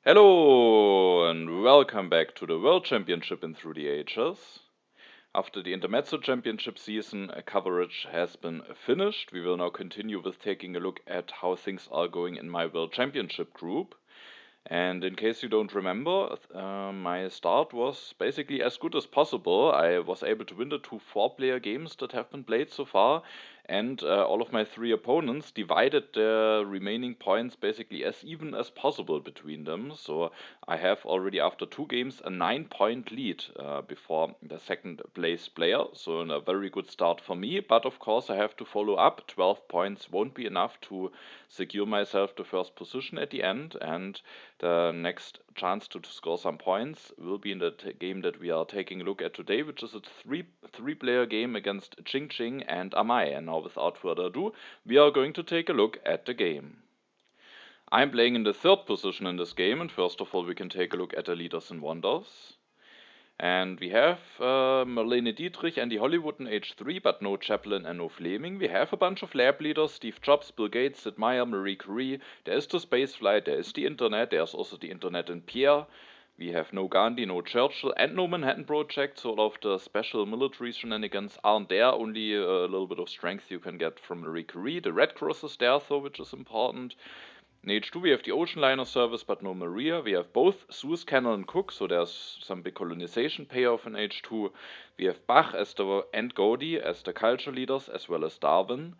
Hello and welcome back to the World Championship in Through the Ages. After the Intermezzo Championship season coverage has been finished, we will now continue with taking a look at how things are going in my World Championship group. And in case you don't remember, my start was basically as good as possible. I was able to win the two four-player games that have been played so far, and all of my three opponents divided the remaining points basically as even as possible between them. So I have already after two games a 9-point lead before the second place player. So a very good start for me, but of course I have to follow up. 12 points won't be enough to secure myself the first position at the end, and the next chance to score some points will be in the game that we are taking a look at today, which is a three-player game against Ching Ching and Amai. And now, without further ado, we are going to take a look at the game. I'm playing in the third position in this game, and first of all, we can take a look at the leaders and wonders. And we have Marlene Dietrich and the Hollywood in H3, but no Chaplin and no Fleming. We have a bunch of lab leaders: Steve Jobs, Bill Gates, Sid Meier, Marie Curie. There is the spaceflight, there is the internet, there's also the internet in Pierre. We have no Gandhi, no Churchill, and no Manhattan Project. Sort of the special military shenanigans aren't there, only a little bit of strength you can get from Marie Curie. The Red Cross is there though, which is important. In H2 we have the ocean liner service, but no Maria. We have both Suez Canal and Cook, so there's some big colonization payoff in H2. We have Bach and Gaudi as the culture leaders, as well as Darwin.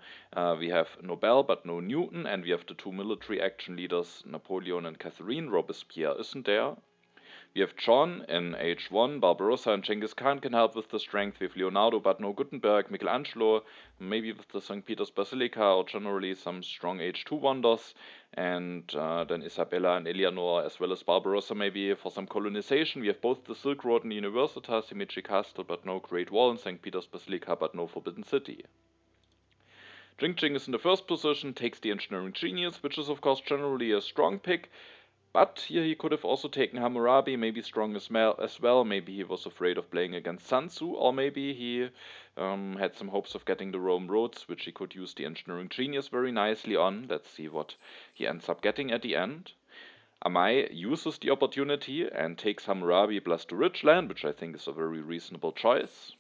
We have Nobel, but no Newton, and we have the two military action leaders, Napoleon and Catherine. Robespierre isn't there. We have John in H1, Barbarossa and Genghis Khan can help with the strength. We have Leonardo, but no Gutenberg, Michelangelo, maybe with the St. Peter's Basilica, or generally some strong H2 wonders. And then Isabella and Eleanor, as well as Barbarossa, maybe for some colonization. We have both the Silk Road and Universitas, Himeji Castle, but no Great Wall, and St. Peter's Basilica, but no Forbidden City. Jing Jing is in the first position, takes the Engineering Genius, which is of course generally a strong pick. But here he could have also taken Hammurabi, maybe strong as well. Maybe he was afraid of playing against Sun Tzu, or maybe he had some hopes of getting the Rome Roads, which he could use the Engineering Genius very nicely on. Let's see what he ends up getting at the end. Amai uses the opportunity and takes Hammurabi plus the Rich Land, which I think is a very reasonable choice.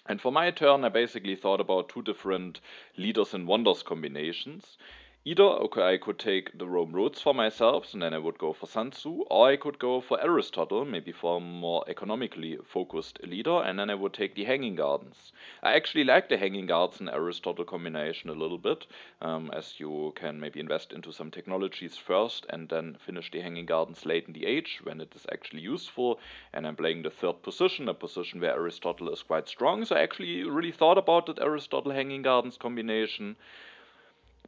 And for my turn, I basically thought about two different leaders and wonders combinations. Either I could take the Rome Roads for myself, and then I would go for Sun Tzu, or I could go for Aristotle, maybe for a more economically focused leader, and then I would take the Hanging Gardens. I actually like the Hanging Gardens and Aristotle combination a little bit, as you can maybe invest into some technologies first and then finish the Hanging Gardens late in the age when it is actually useful. And I'm playing the third position, a position where Aristotle is quite strong, so I actually really thought about that Aristotle Hanging Gardens combination.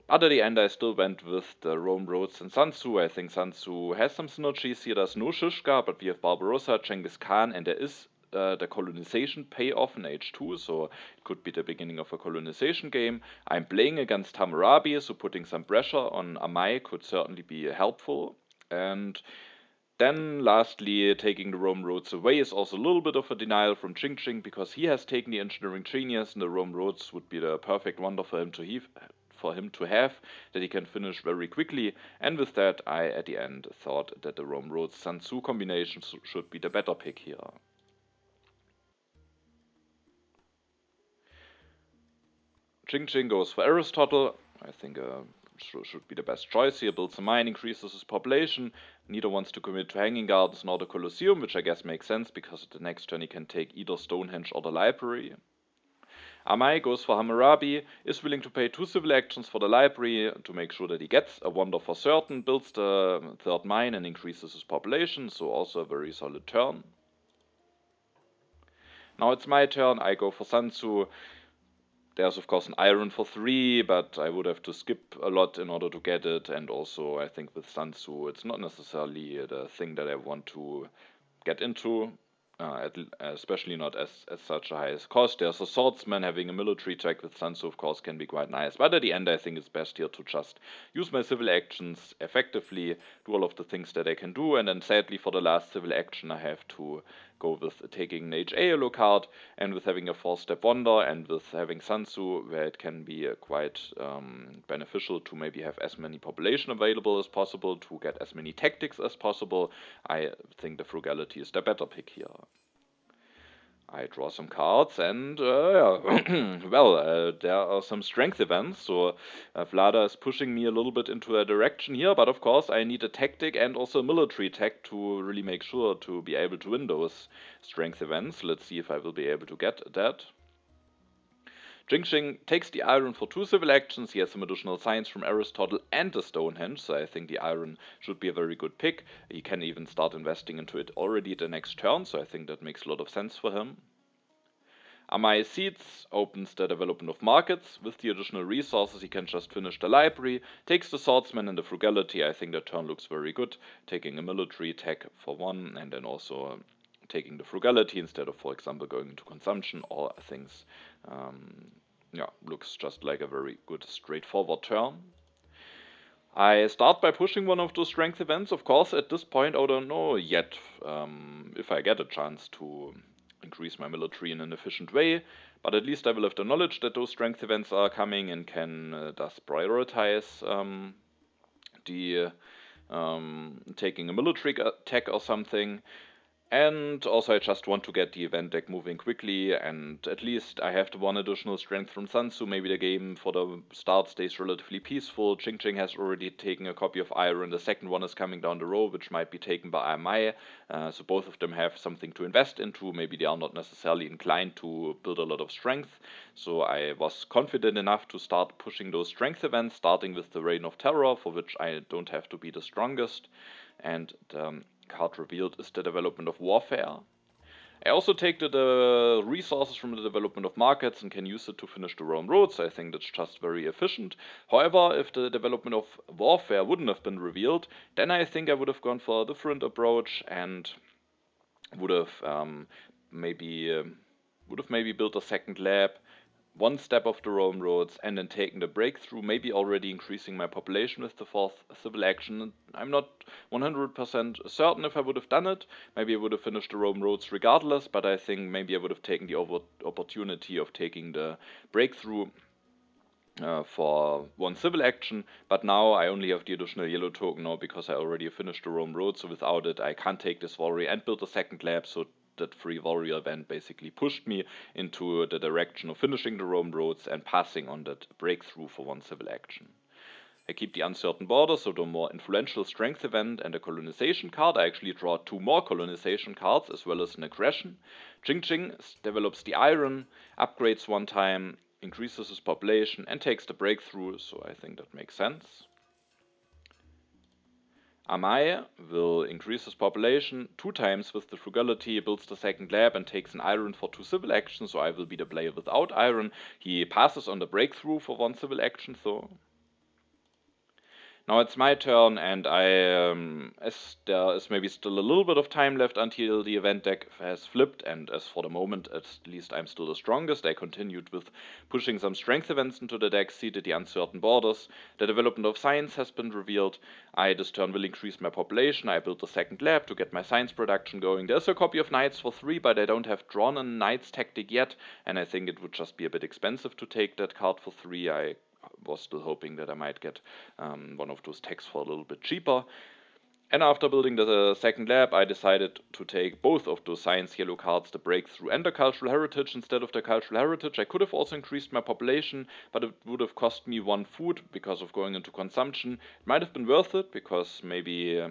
But at the end, I still went with the Rome Roads and Sun Tzu. I think Sun Tzu has some synergies here. There's no Shishka, but we have Barbarossa, Genghis Khan, and there is the colonization payoff in H2, so it could be the beginning of a colonization game. I'm playing against Hammurabi, so putting some pressure on Amai could certainly be helpful. And then, lastly, taking the Rome Roads away is also a little bit of a denial from Ching Ching, because he has taken the Engineering Genius, and the Rome Roads would be the perfect wonder for him to have, that he can finish very quickly. And with that, I at the end thought that the Rome Roads Sun Tzu combination should be the better pick here. Ching Ching goes for Aristotle. I think should be the best choice here. Builds a mine, increases his population. Neither wants to commit to Hanging Gardens nor the Colosseum, which I guess makes sense because at the next turn he can take either Stonehenge or the library. Amai goes for Hammurabi, is willing to pay 2 civil actions for the library to make sure that he gets a wonder for certain, builds the third mine and increases his population, so also a very solid turn. Now it's my turn, I go for Sun Tzu. There's of course an iron for 3, but I would have to skip a lot in order to get it, and also I think with Sun Tzu it's not necessarily the thing that I want to get into. especially not at such a high cost. There's a swordsman. Having a military tech with Sun Tzu, of course, can be quite nice. But at the end, I think it's best here to just use my civil actions effectively, do all of the things that I can do, and then sadly for the last civil action, I have to go with taking an HA yellow card, and with having a 4-step wonder, and with having Sun Tzu, where it can be quite beneficial to maybe have as many population available as possible, to get as many tactics as possible. I think the frugality is the better pick here. I draw some cards, and well, there are some strength events, so Vlada is pushing me a little bit into a direction here, but of course I need a tactic and also a military tech to really make sure to be able to win those strength events. Let's see if I will be able to get that. Jingxing takes the iron for 2 civil actions. He has some additional science from Aristotle and the Stonehenge, so I think the iron should be a very good pick. He can even start investing into it already the next turn, so I think that makes a lot of sense for him. Amai Seeds opens the development of markets. With the additional resources, he can just finish the library, takes the swordsman and the frugality. I think that turn looks very good, taking a military tech for 1, and then also taking the frugality instead of, for example, going into consumption or things. Looks just like a very good straightforward turn. I start by pushing one of those strength events. Of course, at this point, I don't know yet if I get a chance to increase my military in an efficient way, but at least I will have the knowledge that those strength events are coming and can thus prioritize taking a military tech or something. And also I just want to get the event deck moving quickly, and at least I have the 1 additional strength from Sun Tzu. Maybe the game for the start stays relatively peaceful. Jingxing has already taken a copy of iron. The second one is coming down the road, which might be taken by Amai. So both of them have something to invest into. Maybe they are not necessarily inclined to build a lot of strength. So I was confident enough to start pushing those strength events, starting with the Reign of Terror, for which I don't have to be the strongest. And card revealed is the development of warfare. I also take the resources from the development of markets and can use it to finish the Rome roads. I think that's just very efficient. However, if the development of warfare wouldn't have been revealed, then I think I would have gone for a different approach and would have maybe built a second lab, 1 step of the Rome roads, and then taking the breakthrough, maybe already increasing my population with the 4th civil action. I'm not 100% certain if I would have done it. Maybe I would have finished the Rome roads regardless, but I think maybe I would have taken the opportunity of taking the breakthrough for 1 civil action, but now I only have the additional yellow token now because I already finished the Rome road, so without it I can't take this warrior and build a second lab, so that free warrior event basically pushed me into the direction of finishing the Rome roads and passing on that breakthrough for 1 civil action. I keep the uncertain border, so the more influential strength event and a colonization card. I actually draw 2 more colonization cards as well as an aggression. Jingxing develops the iron, upgrades 1 time, increases his population and takes the breakthrough, so I think that makes sense. Amai will increase his population 2 times with the frugality, builds the second lab and takes an iron for 2 civil actions, so I will be the player without iron. He passes on the breakthrough for 1 civil action, so now it's my turn, and as there is maybe still a little bit of time left until the event deck has flipped, and as for the moment at least I'm still the strongest, I continued with pushing some strength events into the deck, seeded the uncertain borders. The development of science has been revealed. I this turn will increase my population. I built a second lab to get my science production going. There's a copy of Knights for 3, but I don't have drawn a Knights tactic yet, and I think it would just be a bit expensive to take that card for 3. I was still hoping that I might get one of those techs for a little bit cheaper. And after building the second lab, I decided to take both of those science yellow cards, the breakthrough and the cultural heritage, instead of the cultural heritage. I could have also increased my population, but it would have cost me 1 food because of going into consumption. It might have been worth it because maybe a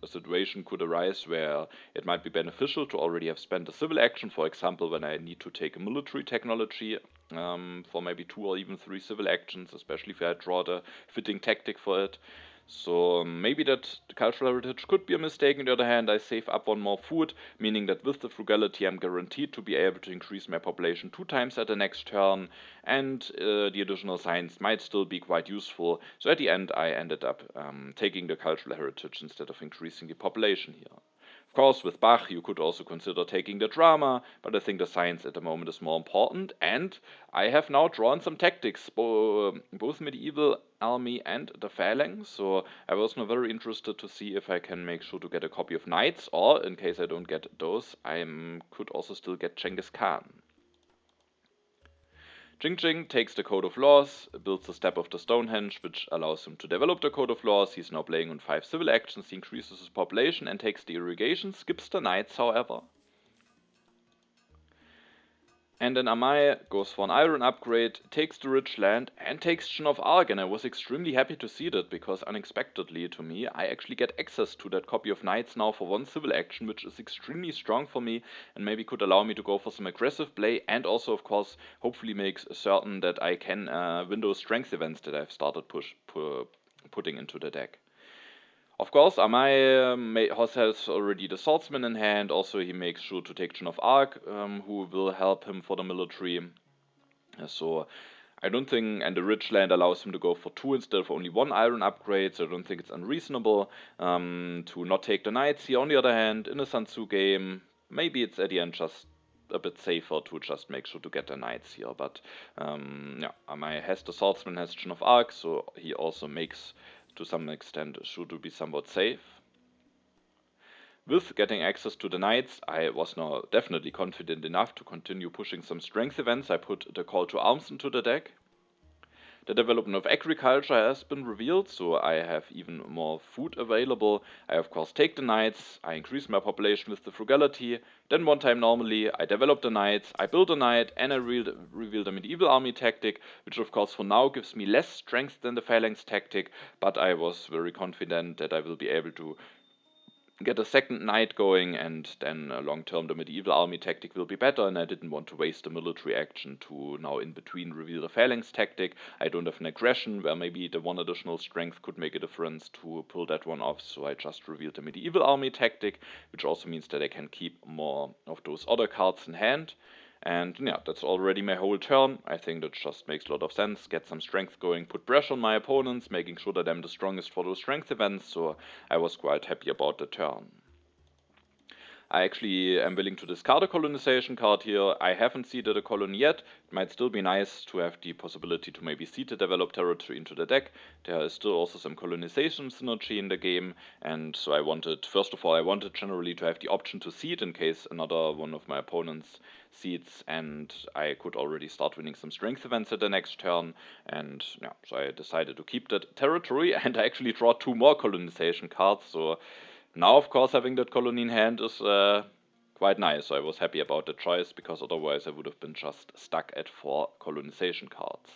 situation could arise where it might be beneficial to already have spent a civil action. For example, when I need to take a military technology for maybe 2 or even 3 civil actions, especially if I draw the fitting tactic for it. So maybe that the cultural heritage could be a mistake. On the other hand, I save up 1 more food, meaning that with the frugality I'm guaranteed to be able to increase my population 2 times at the next turn, and the additional science might still be quite useful. So at the end I ended up taking the cultural heritage instead of increasing the population here. course, with Bach, you could also consider taking the drama, but I think the science at the moment is more important. And I have now drawn some tactics, both medieval army and the phalanx. So I was now very interested to see if I can make sure to get a copy of knights, or in case I don't get those, I could also still get Genghis Khan. Jing Jing takes the Code of Laws, builds the Step of the Stonehenge, which allows him to develop the Code of Laws. He's now playing on 5 civil actions, he increases his population and takes the irrigation, skips the knights, however. And then Amaj goes for an iron upgrade, takes the rich land, and takes Joan of Arc, and I was extremely happy to see that, because unexpectedly to me, I actually get access to that copy of Knights now for 1 civil action, which is extremely strong for me, and maybe could allow me to go for some aggressive play, and also, of course, hopefully makes certain that I can win those strength events that I've started putting into the deck. Of course, Amaj has already the swordsman in hand. Also, he makes sure to take Joan of Arc, who will help him for the military. So I don't think, and the rich land allows him to go for 2 instead of only 1 iron upgrade, so I don't think it's unreasonable to not take the knights here. On the other hand, in a Sun Tzu game, maybe it's at the end just a bit safer to just make sure to get the knights here. But yeah, Amaj has the swordsman, has Joan of Arc, so he also makes to some extent sure to be somewhat safe. With getting access to the knights, I was now definitely confident enough to continue pushing some strength events. I put the call to arms into the deck. The development of agriculture has been revealed, so I have even more food available. I of course take the knights, I increase my population with the frugality, then one time normally I develop the knights, I build a knight, and I reveal the medieval army tactic, which of course for now gives me less strength than the phalanx tactic, but I was very confident that I will be able to get a second knight going, and then long term the medieval army tactic will be better, and I didn't want to waste a military action to now in between reveal the phalanx tactic. I don't have an aggression where maybe the 1 additional strength could make a difference to pull that one off, so I just revealed the medieval army tactic, which also means that I can keep more of those other cards in hand. And yeah, that's already my whole turn. I think that just makes a lot of sense. Get some strength going, put pressure on my opponents, making sure that I'm the strongest for those strength events, so I was quite happy about the turn. I actually am willing to discard a colonization card here. I haven't seeded a colony yet. It might still be nice to have the possibility to maybe seed the developed territory into the deck. There is still also some colonization synergy in the game, and so I wanted, first of all, I wanted generally to have the option to seed in case another one of my opponents seeds, and I could already start winning some strength events at the next turn, and yeah, so I decided to keep that territory, and I actually draw 2 more colonization cards, so now, of course, having that colony in hand is quite nice. So I was happy about the choice, because otherwise I would have been just stuck at 4 colonization cards.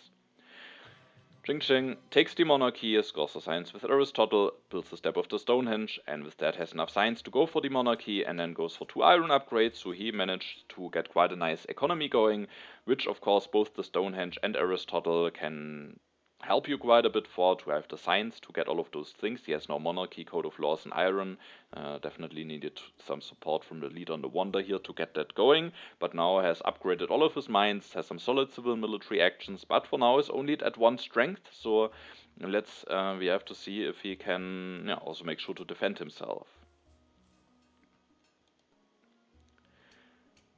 Jing Jing takes the monarchy, scores the science with Aristotle, builds the Step of the Stonehenge, and with that has enough science to go for the monarchy, and then goes for 2 iron upgrades, so he managed to get quite a nice economy going, which of course both the Stonehenge and Aristotle can help you quite a bit for, to have the science to get all of those things. He has now monarchy, code of laws, and iron. Definitely needed some support from the leader and the wonder here to get that going, but now has upgraded all of his mines, has some solid civil military actions, but for now is only at 1 strength, so we have to see if he can also make sure to defend himself.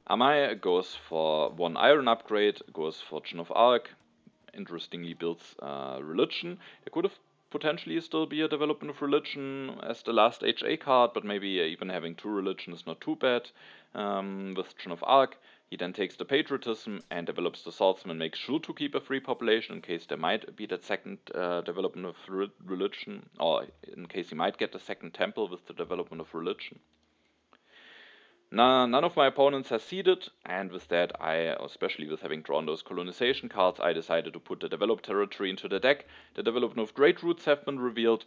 Amaj goes for 1 iron upgrade, goes for Joan of Arc, interestingly builds religion. There could have potentially still be a development of religion as the last HA card, but maybe even having 2 religion is not too bad. With Joan of Arc, he then takes the patriotism and develops the swordsman, makes sure to keep a free population in case there might be that second development of religion, or in case he might get the second temple with the development of religion. None of my opponents has seeded, and with that, especially with having drawn those colonization cards, I decided to put the developed territory into the deck. The development of trade routes have been revealed.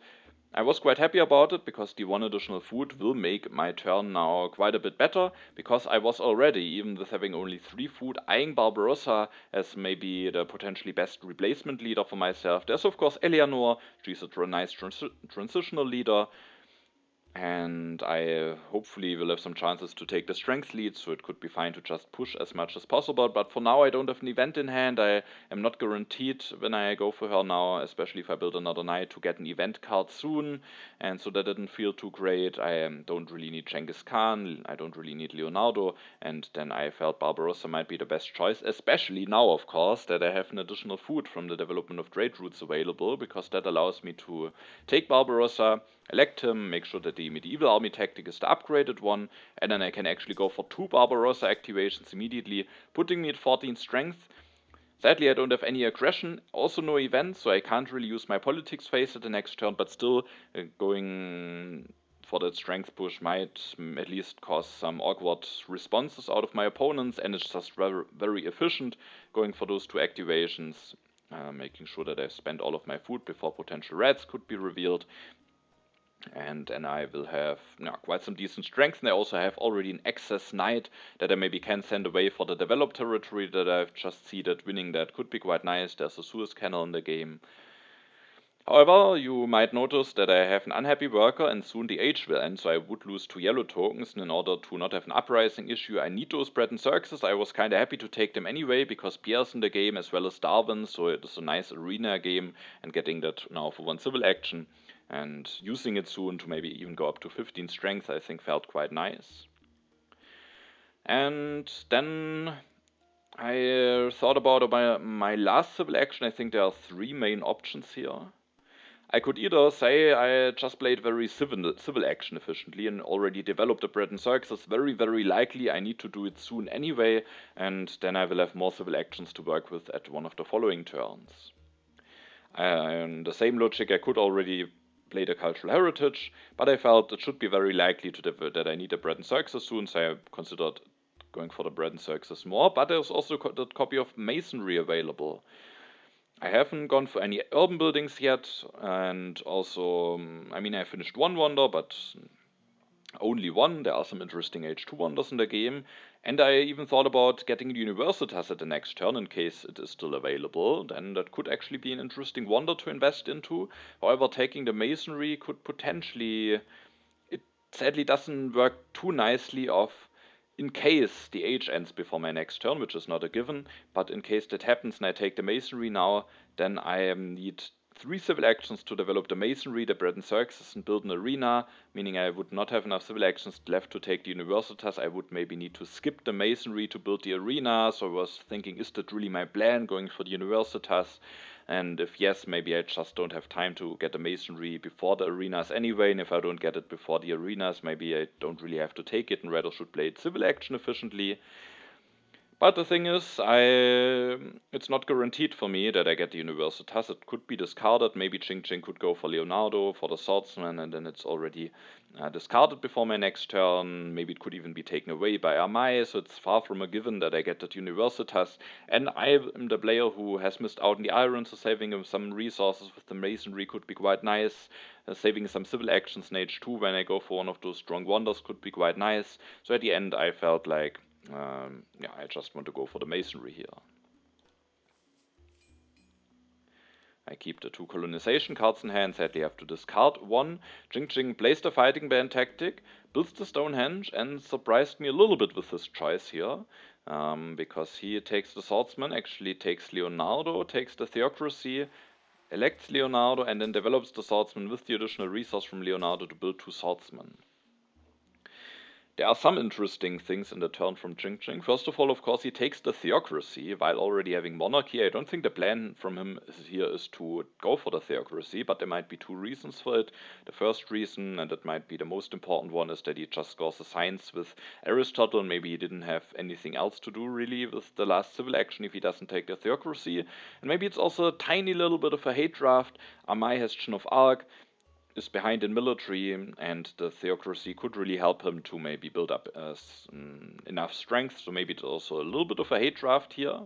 I was quite happy about it, because the 1 additional food will make my turn now quite a bit better, because I was already, even with having only 3 food, eyeing Barbarossa as maybe the potentially best replacement leader for myself. There's of course Eleanor, she's a nice transitional leader. and I hopefully will have some chances to take the strength lead, so it could be fine to just push as much as possible. But for now, I don't have an event in hand. I am not guaranteed when I go for her now, especially if I build another knight, to get an event card soon, and so that didn't feel too great. I don't really need Genghis Khan, I don't really need Leonardo, and then I felt Barbarossa might be the best choice, especially now, of course, that I have an additional food from the development of trade routes available, because that allows me to take Barbarossa, elect him, make sure that the medieval army tactic is the upgraded one, and then I can actually go for 2 Barbarossa activations immediately, putting me at 14 strength. Sadly, I don't have any aggression, also no event, so I can't really use my politics phase at the next turn, but still going for that strength push might at least cause some awkward responses out of my opponents, and it's just very, very efficient going for those 2 activations, making sure that I spend all of my food before potential reds could be revealed. And then I will have quite some decent strength, and I also have already an excess knight that I maybe can send away for the developed territory that I've just seeded. Winning that could be quite nice. There's a Suez Canal in the game. However, you might notice that I have an unhappy worker, and soon the age will end, so I would lose 2 yellow tokens, and in order to not have an uprising issue, I need those bread and circuses. I was kinda happy to take them anyway, because Pierre's in the game as well as Darwin, so it is a nice arena game, and getting that now for 1 civil action and using it soon to maybe even go up to 15 strength, I think felt quite nice. And then I thought about my last civil action. I think there are 3 main options here. I could either say I just played very civil action efficiently and already developed a bread and circuses. Very, very likely I need to do it soon anyway, and then I will have more civil actions to work with at one of the following turns. And the same logic, I could already play the cultural heritage, but I felt it should be very likely that I need a bread and circuses soon, so I considered going for the bread and circuses more. But there's also the copy of masonry available. I haven't gone for any urban buildings yet, and also, I mean, I finished 1 wonder, but only 1. There are some interesting H2 wonders in the game, and I even thought about getting Universitas at the next turn in case it is still available. Then that could actually be an interesting wonder to invest into. However, taking the masonry could potentially... It sadly doesn't work too nicely off in case the age ends before my next turn, which is not a given, but in case that happens and I take the masonry now, then I need 3 civil actions to develop the masonry, the bread and circuses, and build an arena, meaning I would not have enough civil actions left to take the Universitas. I would maybe need to skip the masonry to build the arena, so I was thinking, is that really my plan, going for the Universitas? And if yes, maybe I just don't have time to get the masonry before the arenas anyway, and if I don't get it before the arenas, maybe I don't really have to take it and rather should play it civil action efficiently. But the thing is, it's not guaranteed for me that I get the Universitas. It could be discarded. Maybe Ching Ching could go for Leonardo, for the swordsman, and then it's already discarded before my next turn. Maybe it could even be taken away by amaj, so it's far from a given that I get that Universitas. And I am the player who has missed out on the iron, so saving him some resources with the masonry could be quite nice. Saving some civil actions in H2 when I go for one of those strong wonders could be quite nice. So at the end I felt like I just want to go for the masonry here. I keep the 2 colonization cards in hand, sadly I have to discard 1. Jing Jing plays the fighting band tactic, builds the Stonehenge, and surprised me a little bit with his choice here. Because he takes the swordsman, actually takes Leonardo, takes the theocracy, elects Leonardo, and then develops the swordsman with the additional resource from Leonardo to build 2 swordsmen. There are some interesting things in the turn from Ching Ching. First of all, of course, he takes the theocracy while already having monarchy. I don't think the plan from him here is to go for the theocracy, but there might be 2 reasons for it. The first reason, and that might be the most important one, is that he just scores a science with Aristotle, and maybe he didn't have anything else to do really with the last civil action if he doesn't take the theocracy. And maybe it's also a tiny little bit of a hate draft. Amaj has Joan of Arc, is behind in military, and the theocracy could really help him to maybe build up enough strength, so maybe it's also a little bit of a hate draft here.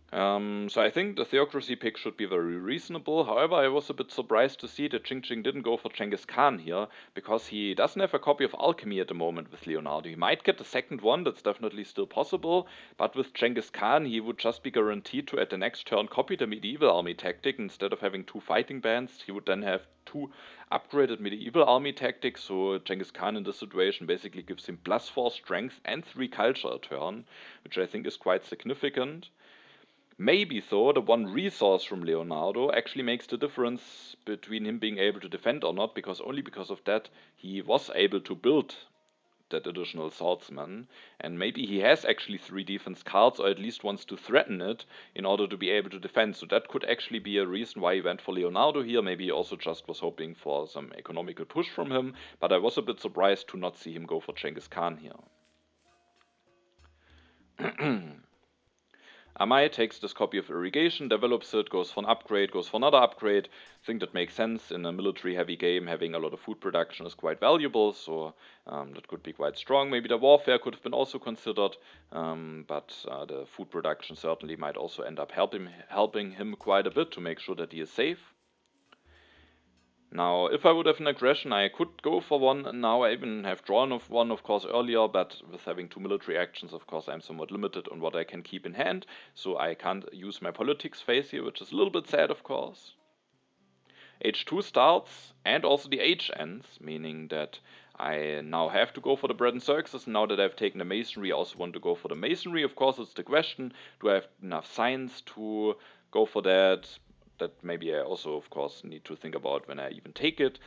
So I think the theocracy pick should be very reasonable. However, I was a bit surprised to see that Ching didn't go for Genghis Khan here, because he doesn't have a copy of Alchemy at the moment with Leonardo. He might get the second one, that's definitely still possible, but with Genghis Khan he would just be guaranteed to at the next turn copy the medieval army tactic. Instead of having two fighting bands, he would then have two upgraded medieval army tactics, so Genghis Khan in this situation basically gives him +4 strength and 3 culture a turn, which I think is quite significant. Maybe though, the one resource from Leonardo actually makes the difference between him being able to defend or not, because only because of that he was able to build that additional swordsman, and maybe he has actually 3 defense cards, or at least wants to threaten it in order to be able to defend. So that could actually be a reason why he went for Leonardo here. Maybe he also just was hoping for some economical push from him, but I was a bit surprised to not see him go for Genghis Khan here. Amai takes this copy of irrigation, develops it, goes for an upgrade, goes for another upgrade. I think that makes sense. In a military heavy game, having a lot of food production is quite valuable, so that could be quite strong. Maybe the warfare could have been also considered, but the food production certainly might also end up helping him quite a bit to make sure that he is safe. Now, if I would have an aggression, I could go for one, and now I even have drawn of one, of course, earlier, but with having 2 military actions, of course, I'm somewhat limited on what I can keep in hand, so I can't use my politics phase here, which is a little bit sad, of course. H2 starts, and also the H ends, meaning that I now have to go for the bread and circuses. Now that I've taken the masonry, I also want to go for the masonry. Of course, it's the question, do I have enough science to go for that? That maybe I also, of course, need to think about when I even take it.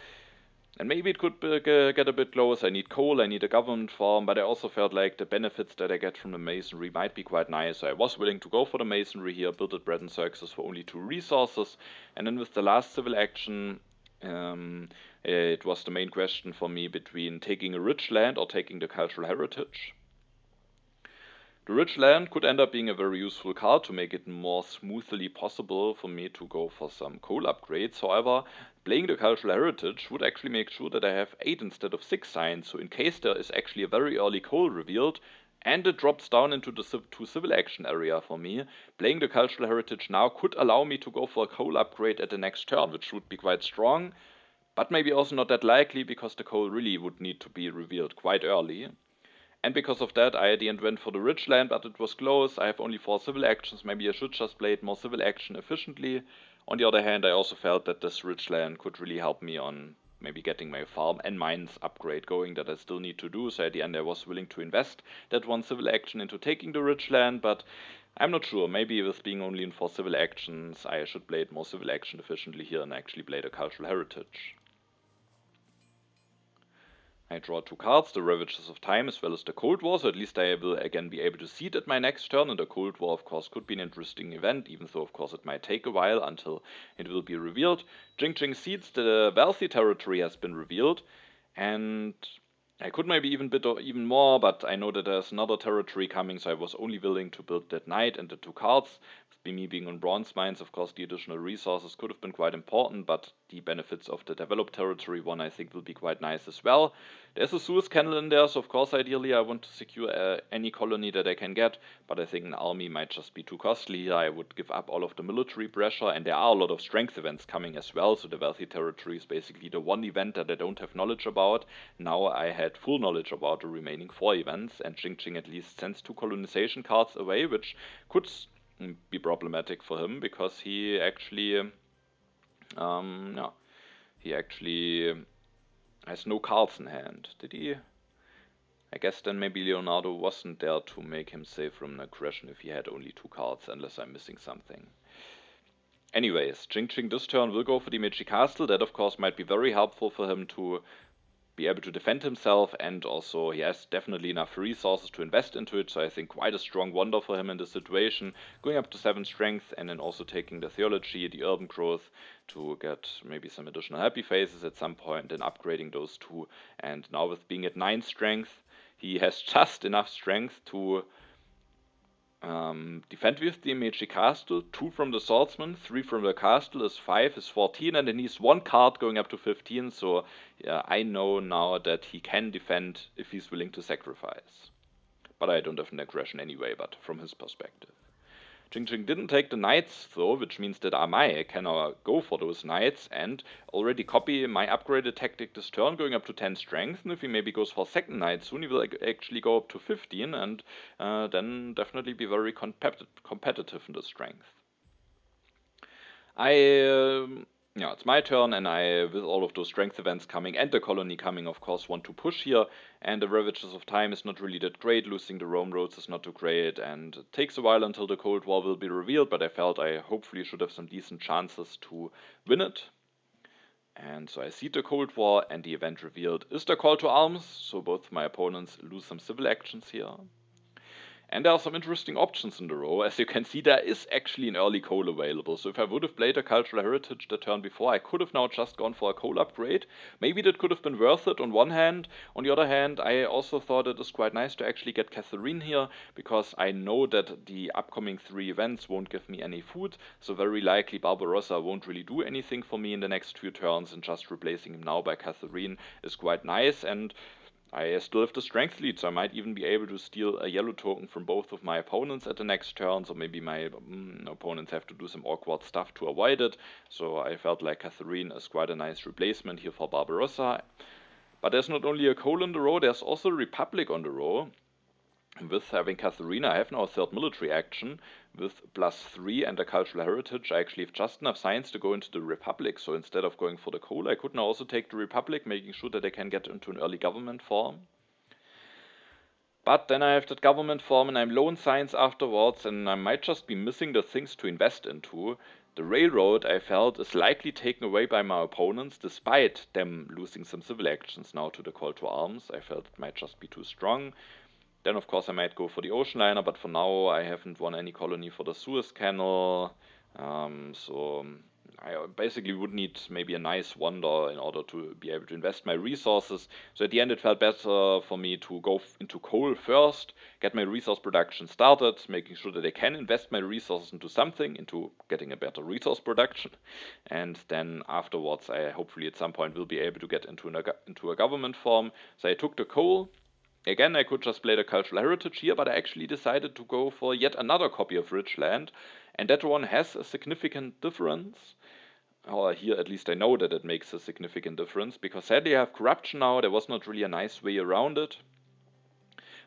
And maybe it could get a bit close. I need coal, I need a government farm, but I also felt like the benefits that I get from the masonry might be quite nice. So I was willing to go for the masonry here, build it bread and circuses for only 2 resources. And then with the last civil action, it was the main question for me between taking a rich land or taking the cultural heritage. The rich land could end up being a very useful card to make it more smoothly possible for me to go for some coal upgrades. However, playing the cultural heritage would actually make sure that I have 8 instead of 6 signs, so in case there is actually a very early coal revealed and it drops down into the 2 civil action area for me, playing the cultural heritage now could allow me to go for a coal upgrade at the next turn, which would be quite strong, but maybe also not that likely because the coal really would need to be revealed quite early. And because of that, I at the end went for the rich land, but it was close. I have only 4 civil actions. Maybe I should just play it more civil action efficiently. On the other hand, I also felt that this rich land could really help me on maybe getting my farm and mines upgrade going that I still need to do. So at the end, I was willing to invest that 1 civil action into taking the rich land, but I'm not sure. Maybe with being only in 4 civil actions, I should play it more civil action efficiently here and actually play the cultural heritage. I draw 2 cards, the Ravages of Time as well as the Cold War, so at least I will again be able to see it at my next turn, and the Cold War of course could be an interesting event, even though of course it might take a while until it will be revealed. Jing Seeds, the wealthy territory has been revealed, and I could maybe even bid even more, but I know that there's another territory coming, so I was only willing to build that knight and the 2 cards. With me being on bronze mines, of course the additional resources could have been quite important, but the benefits of the developed territory one I think will be quite nice as well. There's a Suez Canal in there, so of course ideally I want to secure any colony that I can get, but I think an army might just be too costly. I would give up all of the military pressure, and there are a lot of strength events coming as well, so the wealthy territory is basically the one event that I don't have knowledge about. Now I had full knowledge about the remaining 4 events, and Jing at least sends 2 colonization cards away, which could be problematic for him, because he actually has no cards in hand. Did he? I guess then maybe Leonardo wasn't there to make him safe from an aggression if he had only 2 cards, unless I'm missing something. Anyways, Jing this turn will go for the Meiji Castle. That of course might be very helpful for him to be able to defend himself, and also he has definitely enough resources to invest into it, so I think quite a strong wonder for him in this situation, going up to 7 strength and then also taking the theology, the urban growth to get maybe some additional happy phases at some point and upgrading those 2, and now with being at 9 strength, he has just enough strength to defend with the Meiji Castle, 2 from the swordsman, 3 from the castle is 5, is 14, and then he's 1 card going up to 15, so yeah, I know now that he can defend if he's willing to sacrifice. But I don't have an aggression anyway, but from his perspective. Jing didn't take the knights though, which means that amaj can now go for those knights and already copy my upgraded tactic this turn, going up to 10 strength, and if he maybe goes for a second knight soon, he will actually go up to 15 and then definitely be very competitive in the strength. Yeah, it's my turn, and I, with all of those strength events coming and the colony coming, of course, want to push here. And the Ravages of Time is not really that great. Losing the Rome roads is not too great, and it takes a while until the Cold War will be revealed. But I felt I hopefully should have some decent chances to win it. And so I see the Cold War, and the event revealed is the call to arms. So both my opponents lose some civil actions here. And there are some interesting options in the row. As you can see, there is actually an early coal available. So if I would have played a cultural heritage the turn before, I could have now just gone for a coal upgrade. Maybe that could have been worth it on one hand. On the other hand, I also thought it is quite nice to actually get Catherine here, because I know that the upcoming 3 events won't give me any food. So very likely Barbarossa won't really do anything for me in the next few turns, and just replacing him now by Catherine is quite nice. And I still have the strength lead, so I might even be able to steal a yellow token from both of my opponents at the next turn, so maybe my opponents have to do some awkward stuff to avoid it. So I felt like Catherine is quite a nice replacement here for Barbarossa. But there's not only a coal in the row, there's also a Republic on the row. With having Catherine, I have now a 3rd military action with +3 and a cultural heritage. I actually have just enough science to go into the Republic, so instead of going for the coal, I could now also take the Republic, making sure that I can get into an early government form. But then I have that government form and I'm low in science afterwards, and I might just be missing the things to invest into. The railroad, I felt, is likely taken away by my opponents, despite them losing some civil actions now to the call to arms. I felt it might just be too strong. Then, of course, I might go for the ocean liner, but for now I haven't won any colony for the Suez Canal. So I basically would need maybe a nice wonder in order to be able to invest my resources. So at the end it felt better for me to go into coal first, get my resource production started, making sure that I can invest my resources into something, into getting a better resource production. And then afterwards I hopefully at some point will be able to get into a government form. So I took the coal. Again, I could just play the cultural heritage here, but I actually decided to go for yet another copy of Rich Land, and that one has a significant difference. Or here at least I know that it makes a significant difference, because sadly I have corruption now. There was not really a nice way around it.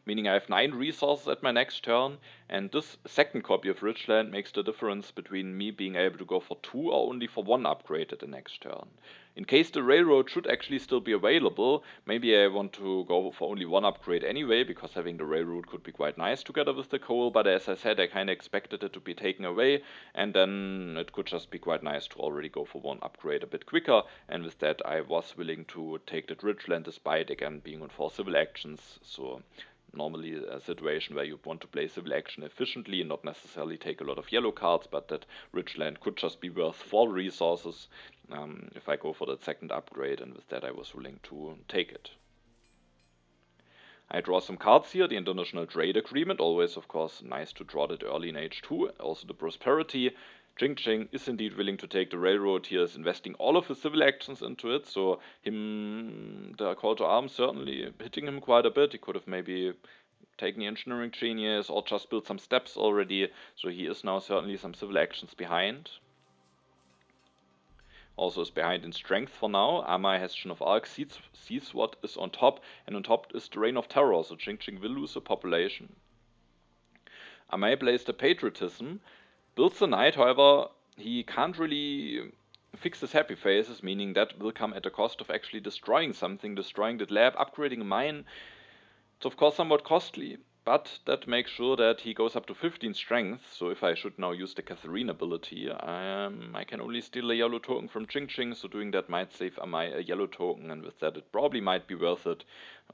Meaning I have 9 resources at my next turn, and this second copy of Richland makes the difference between me being able to go for 2 or only for 1 upgrade at the next turn. In case the railroad should actually still be available, maybe I want to go for only 1 upgrade anyway, because having the railroad could be quite nice together with the coal, but as I said, I kinda expected it to be taken away, and then it could just be quite nice to already go for 1 upgrade a bit quicker, and with that I was willing to take that Richland despite again being on 4 civil actions. So normally a situation where you want to play civil action efficiently and not necessarily take a lot of yellow cards, but that rich land could just be worth 4 resources if I go for that second upgrade, and with that I was willing to take it. I draw some cards here. The International Trade Agreement, always of course nice to draw that early in H2. Also the Prosperity. Jing is indeed willing to take the railroad here, is investing all of his civil actions into it, so the call to arms certainly hitting him quite a bit. He could have maybe taken the engineering genius or just built some steps already, so he is now certainly some civil actions behind. Also is behind in strength for now. Amai has Shin of Arc, sees what is on top, and on top is the Reign of Terror, so Jing will lose a population. Amai plays the Patriotism, builds the knight, however, he can't really fix his happy faces, meaning that will come at the cost of actually destroying something, destroying that lab, upgrading a mine. It's of course somewhat costly, but that makes sure that he goes up to 15 strength, so if I should now use the Catherine ability, I can only steal a yellow token from Jing, so doing that might save Amai a yellow token, and with that it probably might be worth it.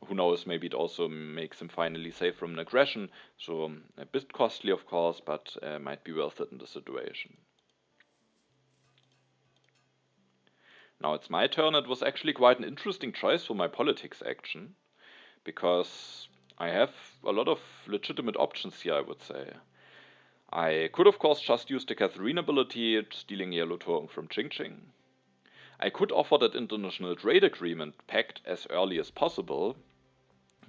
Who knows, maybe it also makes him finally safe from an aggression, so a bit costly of course, but might be worth it in the situation. Now it's my turn. It was actually quite an interesting choice for my politics action, because I have a lot of legitimate options here, I would say. I could of course just use the Catherine ability, stealing yellow token from Jing. I could offer that International Trade Agreement pact as early as possible,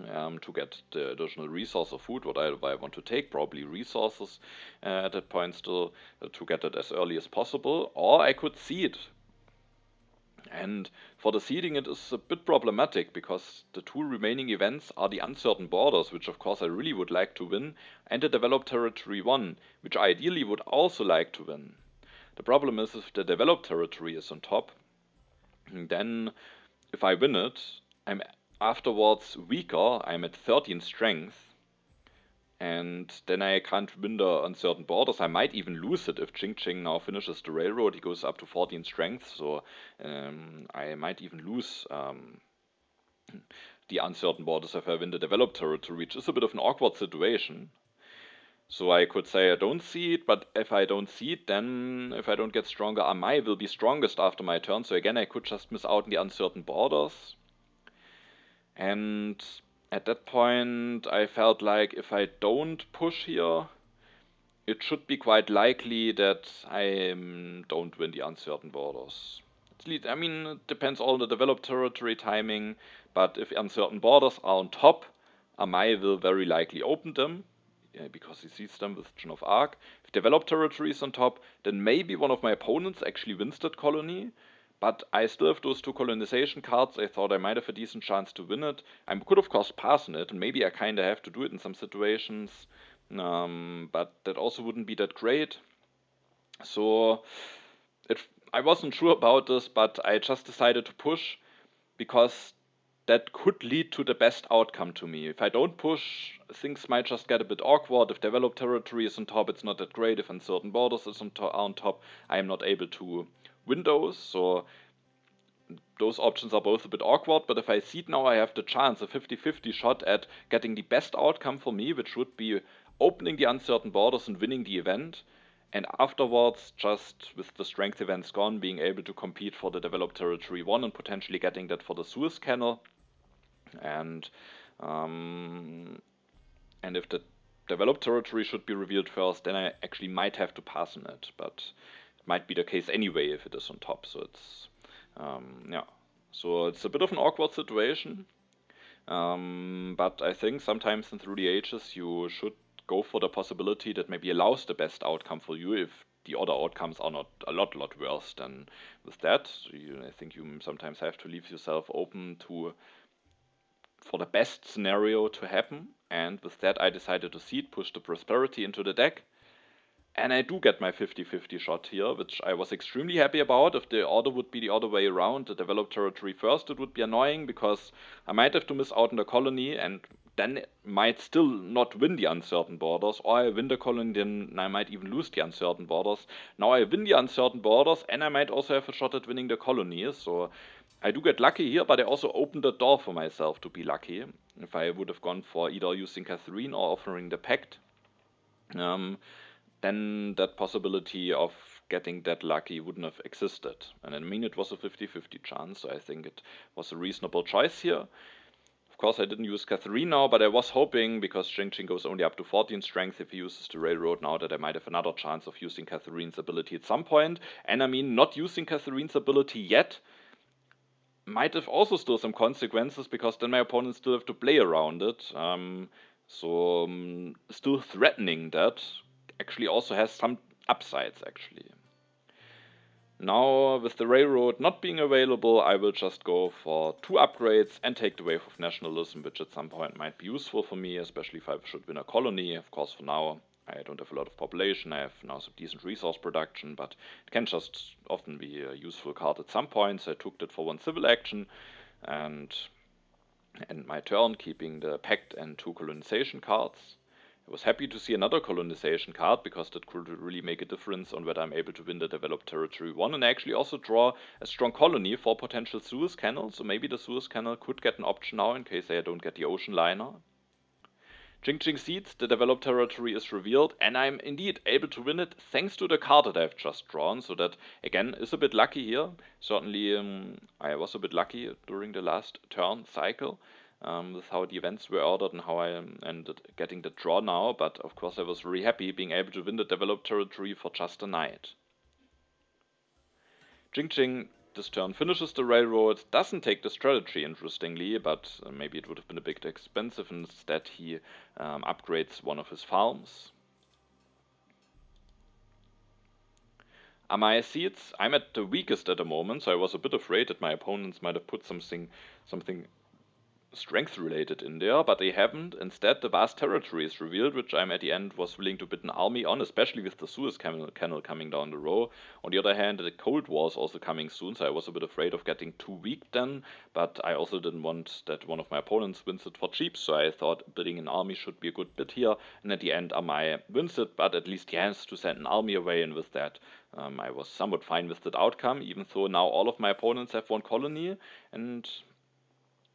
to get the additional resource of food, what I want to take, probably resources at that point still, to get it as early as possible, or I could seed. And for the seeding it is a bit problematic, because the two remaining events are the Uncertain Borders, which of course I really would like to win, and the Developed Territory 1, which I ideally would also like to win. The problem is, if the Developed Territory is on top, then if I win it, I'm afterwards weaker, I'm at 13 strength, and then I can't win the Uncertain Borders. I might even lose it if Ching now finishes the railroad. He goes up to 14 strength, so I might even lose the Uncertain Borders if I win the Developed Territory, which is a bit of an awkward situation. So I could say I don't see it, but if I don't see it, then if I don't get stronger, Amai will be strongest after my turn. So again, I could just miss out on the Uncertain Borders. And at that point, I felt like if I don't push here, it should be quite likely that I don't win the Uncertain Borders. I mean, it depends all on the Developed Territory timing, but if Uncertain Borders are on top, Amai will very likely open them, because he sees them with Joan of Arc. If Developed Territory is on top, then maybe one of my opponents actually wins that colony, but I still have those two colonization cards. I thought I might have a decent chance to win it. I could of course pass on it, and maybe I kinda have to do it in some situations, but that also wouldn't be that great. So I wasn't sure about this, but I just decided to push, because that could lead to the best outcome to me. If I don't push, things might just get a bit awkward. If Developed Territory is on top, it's not that great. If Uncertain Borders is on top, I am not able to win those. So those options are both a bit awkward, but if I seed now, I have the chance, a 50-50 shot at getting the best outcome for me, which would be opening the Uncertain Borders and winning the event, and afterwards, just with the strength events gone, being able to compete for the Developed Territory 1 and potentially getting that for the Suez Canal. And if the Developed Territory should be revealed first, then I actually might have to pass on it, but it might be the case anyway if it is on top. So it's yeah, so it's a bit of an awkward situation, but I think sometimes in Through the Ages you should go for the possibility that maybe allows the best outcome for you if the other outcomes are not a lot worse than with that. I think you sometimes have to leave yourself open for the best scenario to happen, and with that I decided to seed, push the Prosperity into the deck, and I do get my 50-50 shot here, which I was extremely happy about. If the order would be the other way around, the Developed Territory first, it would be annoying, because I might have to miss out on the colony, and then might still not win the Uncertain Borders, or I win the colony, then I might even lose the Uncertain Borders. Now I win the Uncertain Borders, and I might also have a shot at winning the colonies, so I do get lucky here, but I also opened the door for myself to be lucky. If I would have gone for either using Catherine or offering the Pact, then that possibility of getting that lucky wouldn't have existed. And I mean, it was a 50-50 chance, so I think it was a reasonable choice here. Of course, I didn't use Catherine now, but I was hoping, because Ching goes only up to 14 strength if he uses the railroad now, that I might have another chance of using Catherine's ability at some point. And I mean, not using Catherine's ability yet might have also still some consequences, because then my opponents still have to play around it. Still threatening that actually also has some upsides, actually. Now, with the railroad not being available, I will just go for 2 upgrades and take the Wave of Nationalism, which at some point might be useful for me, especially if I should win a colony. Of course, for now, I don't have a lot of population, I have now some decent resource production, but it can just often be a useful card at some point, so I took that for 1 civil action, and end my turn, keeping the Pact and 2 colonization cards. I was happy to see another colonization card, because that could really make a difference on whether I'm able to win the Developed Territory 1, and I actually also draw a strong colony for potential Suez Canal, so maybe the Suez Canal could get an option now in case I don't get the ocean liner. Ching seeds, the Developed Territory is revealed, and I'm indeed able to win it thanks to the card that I've just drawn, so that again is a bit lucky here. Certainly I was a bit lucky during the last turn cycle. With how the events were ordered and how I ended getting the draw now, but of course I was very happy being able to win the Developed Territory for just a night. Ching this turn finishes the railroad, doesn't take the strategy, interestingly, but maybe it would have been a bit expensive. Instead, he upgrades one of his farms. My seeds, I'm at the weakest at the moment, so I was a bit afraid that my opponents might have put something strength related in there, but they haven't. Instead, the vast territory is revealed, which I'm at the end was willing to bid an army on, especially with the Suez Canal coming down the row. On the other hand, the Cold War is also coming soon, so I was a bit afraid of getting too weak then, but I also didn't want that one of my opponents wins it for cheap, so I thought bidding an army should be a good bid here, and at the end Amai wins it, but at least he has to send an army away, and with that I was somewhat fine with that outcome, even though now all of my opponents have one colony, and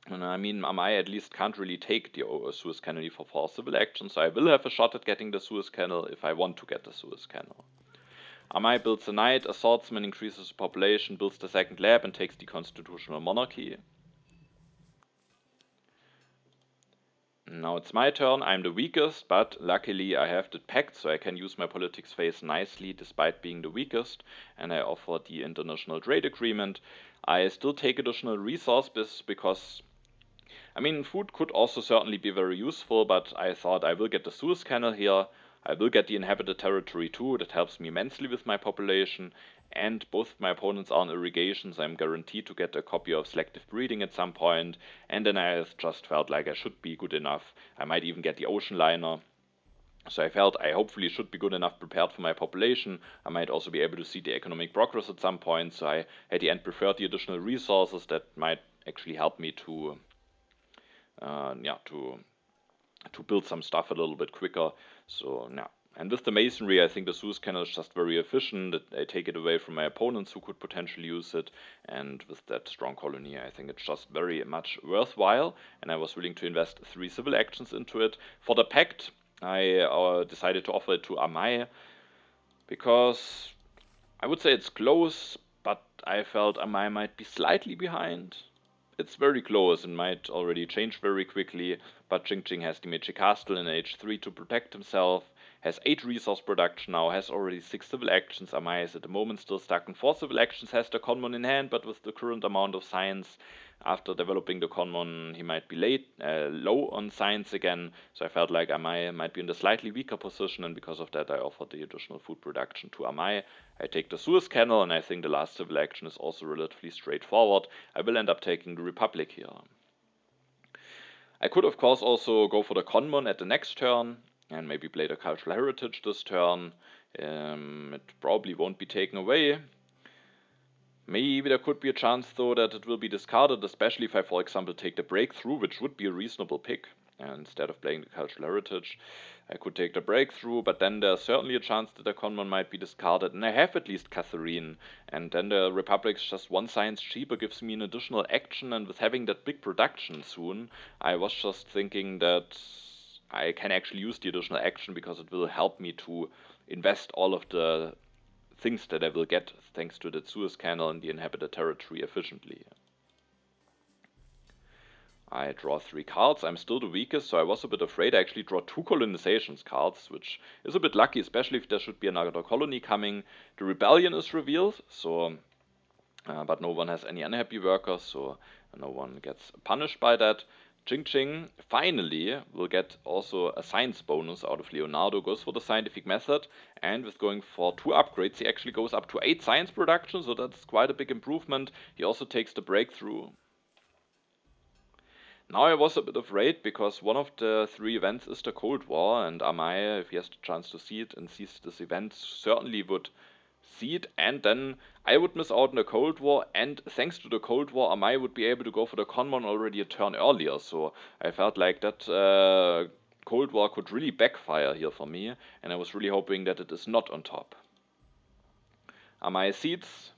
I mean, Amai at least can't really take the Suez Canal for 4 civil actions, so I will have a shot at getting the Suez Canal if I want to get the Suez Canal. Amai builds a knight, a swordsman, increases the population, builds the second lab, and takes the constitutional monarchy. Now it's my turn. I'm the weakest, but luckily I have the pact, so I can use my politics phase nicely despite being the weakest, and I offer the international trade agreement. I still take additional resources because I mean, food could also certainly be very useful, but I thought I will get the Suez Canal here, I will get the inhabited territory too, that helps me immensely with my population, and both of my opponents are on irrigation, so I'm guaranteed to get a copy of selective breeding at some point, and then I just felt like I should be good enough. I might even get the ocean liner. So I felt I hopefully should be good enough prepared for my population. I might also be able to see the economic progress at some point, so I at the end preferred the additional resources that might actually help me to to build some stuff a little bit quicker. So yeah. And with the masonry, I think the Suez Canal is just very efficient. I take it away from my opponents who could potentially use it. And with that strong colony, I think it's just very much worthwhile. And I was willing to invest 3 civil actions into it. For the pact, I decided to offer it to Amai because I would say it's close, but I felt Amai might be slightly behind. It's very close and might already change very quickly, but Jing has the Magic Castle in H3 to protect himself, has 8 resource production now, has already 6 civil actions. Amai is at the moment still stuck in 4 civil actions, has the Conmon in hand, but with the current amount of science, after developing the Conmon, he might be low on science again, so I felt like Amai might be in the slightly weaker position, and because of that I offered the additional food production to Amai. I take the Suez Canal, and I think the last civil action is also relatively straightforward. I will end up taking the Republic here. I could of course also go for the Conmon at the next turn, and maybe play the Cultural Heritage this turn. It probably won't be taken away. Maybe there could be a chance though that it will be discarded, especially if I, for example, take the Breakthrough, which would be a reasonable pick. And instead of playing the Cultural Heritage, I could take the Breakthrough, but then there's certainly a chance that the Conmon might be discarded, and I have at least Catherine, and then the Republic's just 1 science cheaper gives me an additional action, and with having that big production soon, I was just thinking that I can actually use the additional action because it will help me to invest all of the things that I will get thanks to the Suez Canal and the inhabited territory efficiently. I draw 3 cards. I'm still the weakest, so I was a bit afraid. I actually draw 2 colonizations cards, which is a bit lucky, especially if there should be another colony coming. The rebellion is revealed, so but no one has any unhappy workers, so no one gets punished by that. Jing finally will get also a science bonus out of Leonardo, goes for the scientific method, and with going for 2 upgrades, he actually goes up to 8 science production, so that's quite a big improvement. He also takes the Breakthrough. Now I was a bit afraid because one of the 3 events is the Cold War, and Amai, if he has the chance to see it and sees this event, certainly would see it, and then I would miss out on the Cold War, and thanks to the Cold War, Amai would be able to go for the Conmon already a turn earlier, so I felt like that Cold War could really backfire here for me, and I was really hoping that it is not on top. Amai seeds,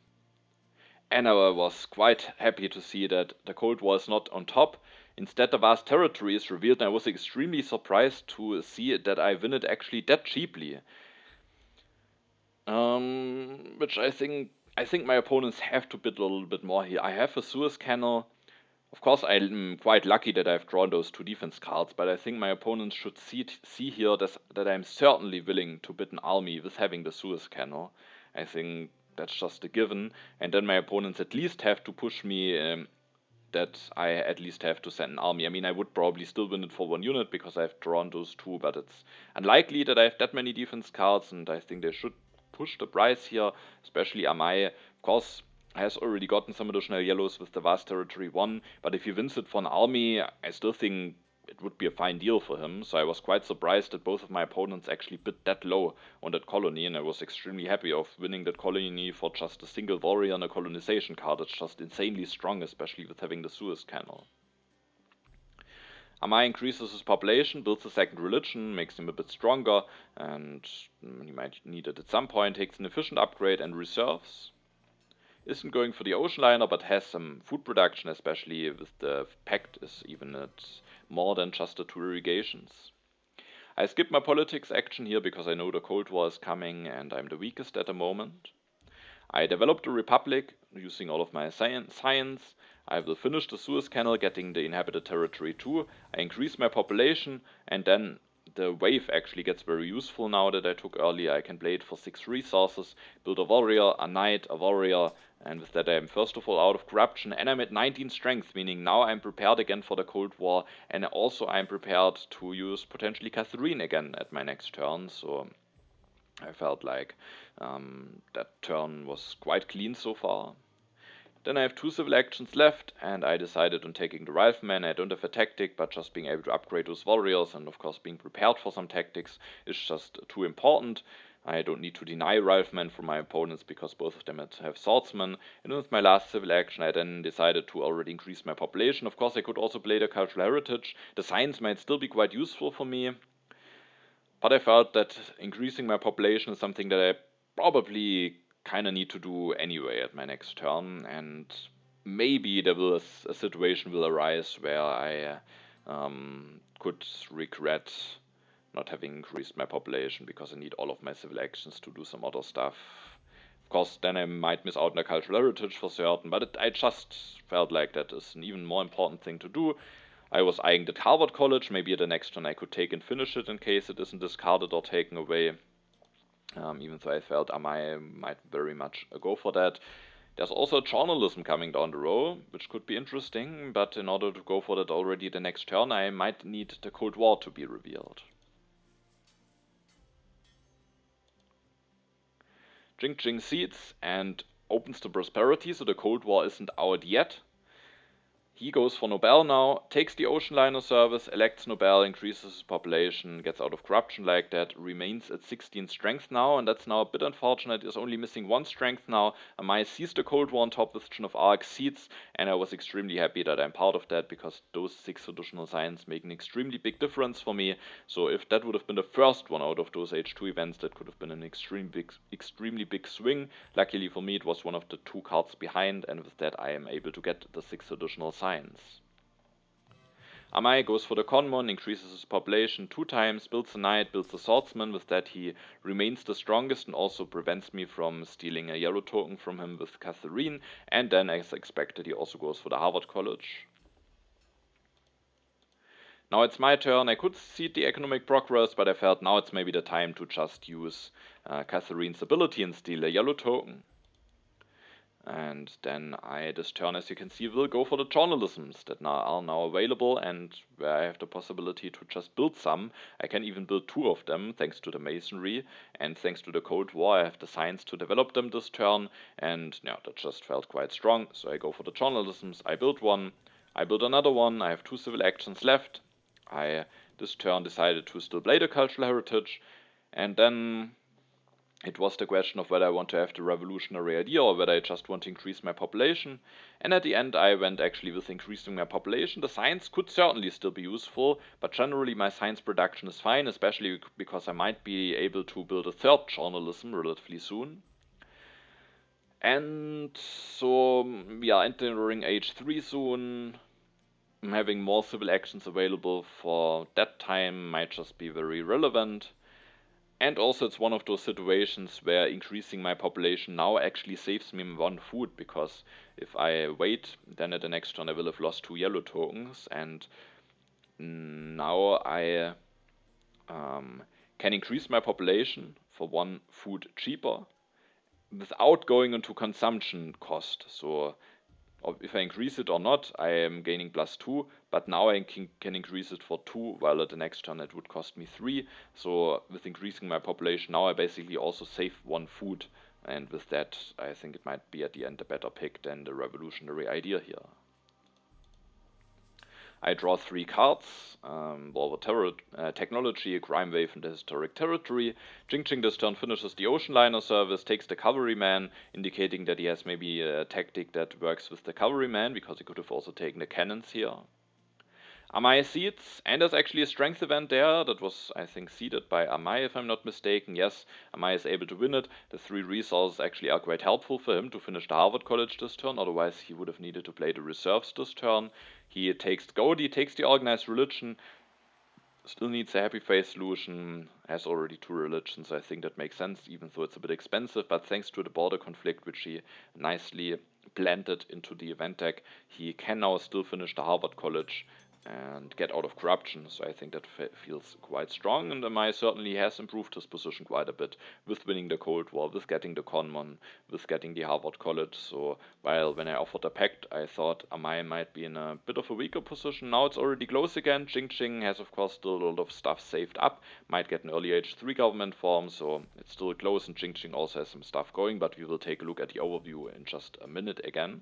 and I was quite happy to see that the Cold War is not on top. Instead, the vast territory is revealed, and I was extremely surprised to see that I win it actually that cheaply. Which I think my opponents have to bid a little bit more here. I have a Suez Canal. Of course, I'm quite lucky that I've drawn those 2 defense cards, but I think my opponents should see here that I'm certainly willing to bid an army with having the Suez Canal. I think that's just a given. And then my opponents at least have to push me, that I at least have to send an army. I mean, I would probably still win it for 1 unit because I've drawn those 2, but it's unlikely that I have that many defense cards, and I think they should push the price here, especially Amai. Of course, has already gotten some additional yellows with the Vast Territory 1, but if he wins it for an army, I still think it would be a fine deal for him. So I was quite surprised that both of my opponents actually bid that low on that colony, and I was extremely happy of winning that colony for just a single warrior and a colonization card. It's just insanely strong, especially with having the Suez Canal. Amai increases his population, builds a second religion, makes him a bit stronger, and he might need it at some point, takes an efficient upgrade and reserves. Isn't going for the ocean liner, but has some food production, especially with the pact is even at more than just the 2 irrigations. I skip my politics action here because I know the Cold War is coming and I'm the weakest at the moment. I developed a republic using all of my science. I will finish the Suez Canal, getting the inhabited territory too. I increase my population, and then the wave actually gets very useful now that I took earlier. I can play it for 6 resources, build a warrior, a knight, a warrior, and with that I'm first of all out of corruption, and I'm at 19 strength, meaning now I'm prepared again for the Cold War, and also I'm prepared to use potentially Catherine again at my next turn, so I felt like that turn was quite clean so far. Then I have 2 civil actions left, and I decided on taking the rifleman. I don't have a tactic, but just being able to upgrade those warriors and of course being prepared for some tactics is just too important. I don't need to deny riflemen from my opponents because both of them have swordsmen. And with my last civil action I then decided to already increase my population. Of course I could also play the cultural heritage. The science might still be quite useful for me, but I felt that increasing my population is something that I probably kind of need to do anyway at my next turn, and maybe a situation will arise where I could regret not having increased my population because I need all of my civil actions to do some other stuff. Of course, then I might miss out on the cultural heritage for certain, but I just felt like that is an even more important thing to do. I was eyeing that Harvard College, maybe at the next turn I could take and finish it in case it isn't discarded or taken away. Even though I felt I might very much go for that. There's also journalism coming down the road, which could be interesting, but in order to go for that already the next turn, I might need the Cold War to be revealed. Jing Jing seeds and opens to prosperity, so the Cold War isn't out yet. He goes for Nobel now, takes the ocean liner service, elects Nobel, increases his population, gets out of corruption like that, remains at 16 strength now, and that's now a bit unfortunate, is only missing 1 strength now. Amai sees the Cold War on top with Joan of Arc seeds, and I was extremely happy that I'm part of that, because those 6 additional signs make an extremely big difference for me. So if that would have been the first one out of those H2 events, that could have been an extremely big swing. Luckily for me, it was one of the 2 cards behind, and with that I am able to get the 6 additional signs. Amai goes for the Conmon, increases his population 2 times, builds a knight, builds a swordsman. With that he remains the strongest and also prevents me from stealing a yellow token from him with Catherine. And then, as expected, he also goes for the Harvard College. Now it's my turn. I could cede the economic progress, but I felt now it's maybe the time to just use Catherine's ability and steal a yellow token. And then this turn, as you can see, will go for the journalisms that are now available, and where I have the possibility to just build some. I can even build 2 of them thanks to the masonry, and thanks to the Cold War I have the science to develop them this turn, and yeah, that just felt quite strong. So I go for the journalisms, I build 1, I build another one, I have 2 civil actions left. I this turn decided to still play the cultural heritage, and then it was the question of whether I want to have the revolutionary idea or whether I just want to increase my population. And at the end I went actually with increasing my population. The science could certainly still be useful, but generally my science production is fine, especially because I might be able to build a 3rd journalism relatively soon. And so we are entering age 3 soon. Having more civil actions available for that time might just be very relevant. And also it's one of those situations where increasing my population now actually saves me 1 food, because if I wait, then at the next turn I will have lost 2 yellow tokens, and now I can increase my population for 1 food cheaper, without going into consumption cost. So if I increase it or not, I am gaining +2, but now I can increase it for 2, while at the next turn it would cost me 3. So with increasing my population now, I basically also save 1 food, and with that, I think it might be at the end a better pick than the revolutionary idea here. I draw 3 cards, Technology, Crime Wave, and the Historic Territory. Jing this turn finishes the Ocean Liner service, takes the Cavalryman, indicating that he has maybe a tactic that works with the Cavalryman, because he could have also taken the cannons here. Amai seeds, and there's actually a strength event there that was, I think, seeded by Amai, if I'm not mistaken. Yes, Amai is able to win it. The 3 resources actually are quite helpful for him to finish the Harvard College this turn, otherwise he would have needed to play the reserves this turn. He takes Gaudi, takes the Organized Religion, still needs a Happy Face solution, has already 2 religions, so I think that makes sense, even though it's a bit expensive, but thanks to the border conflict, which he nicely blended into the event deck, he can now still finish the Harvard College and get out of corruption, so I think that feels quite strong, and Amai certainly has improved his position quite a bit with winning the Cold War, with getting the Conmon, with getting the Harvard College. So while when I offered a pact, I thought Amai might be in a bit of a weaker position, now it's already close again. Jing has of course still a lot of stuff saved up, might get an early H3 government form, so it's still close, and Jing also has some stuff going, but we will take a look at the overview in just a minute again.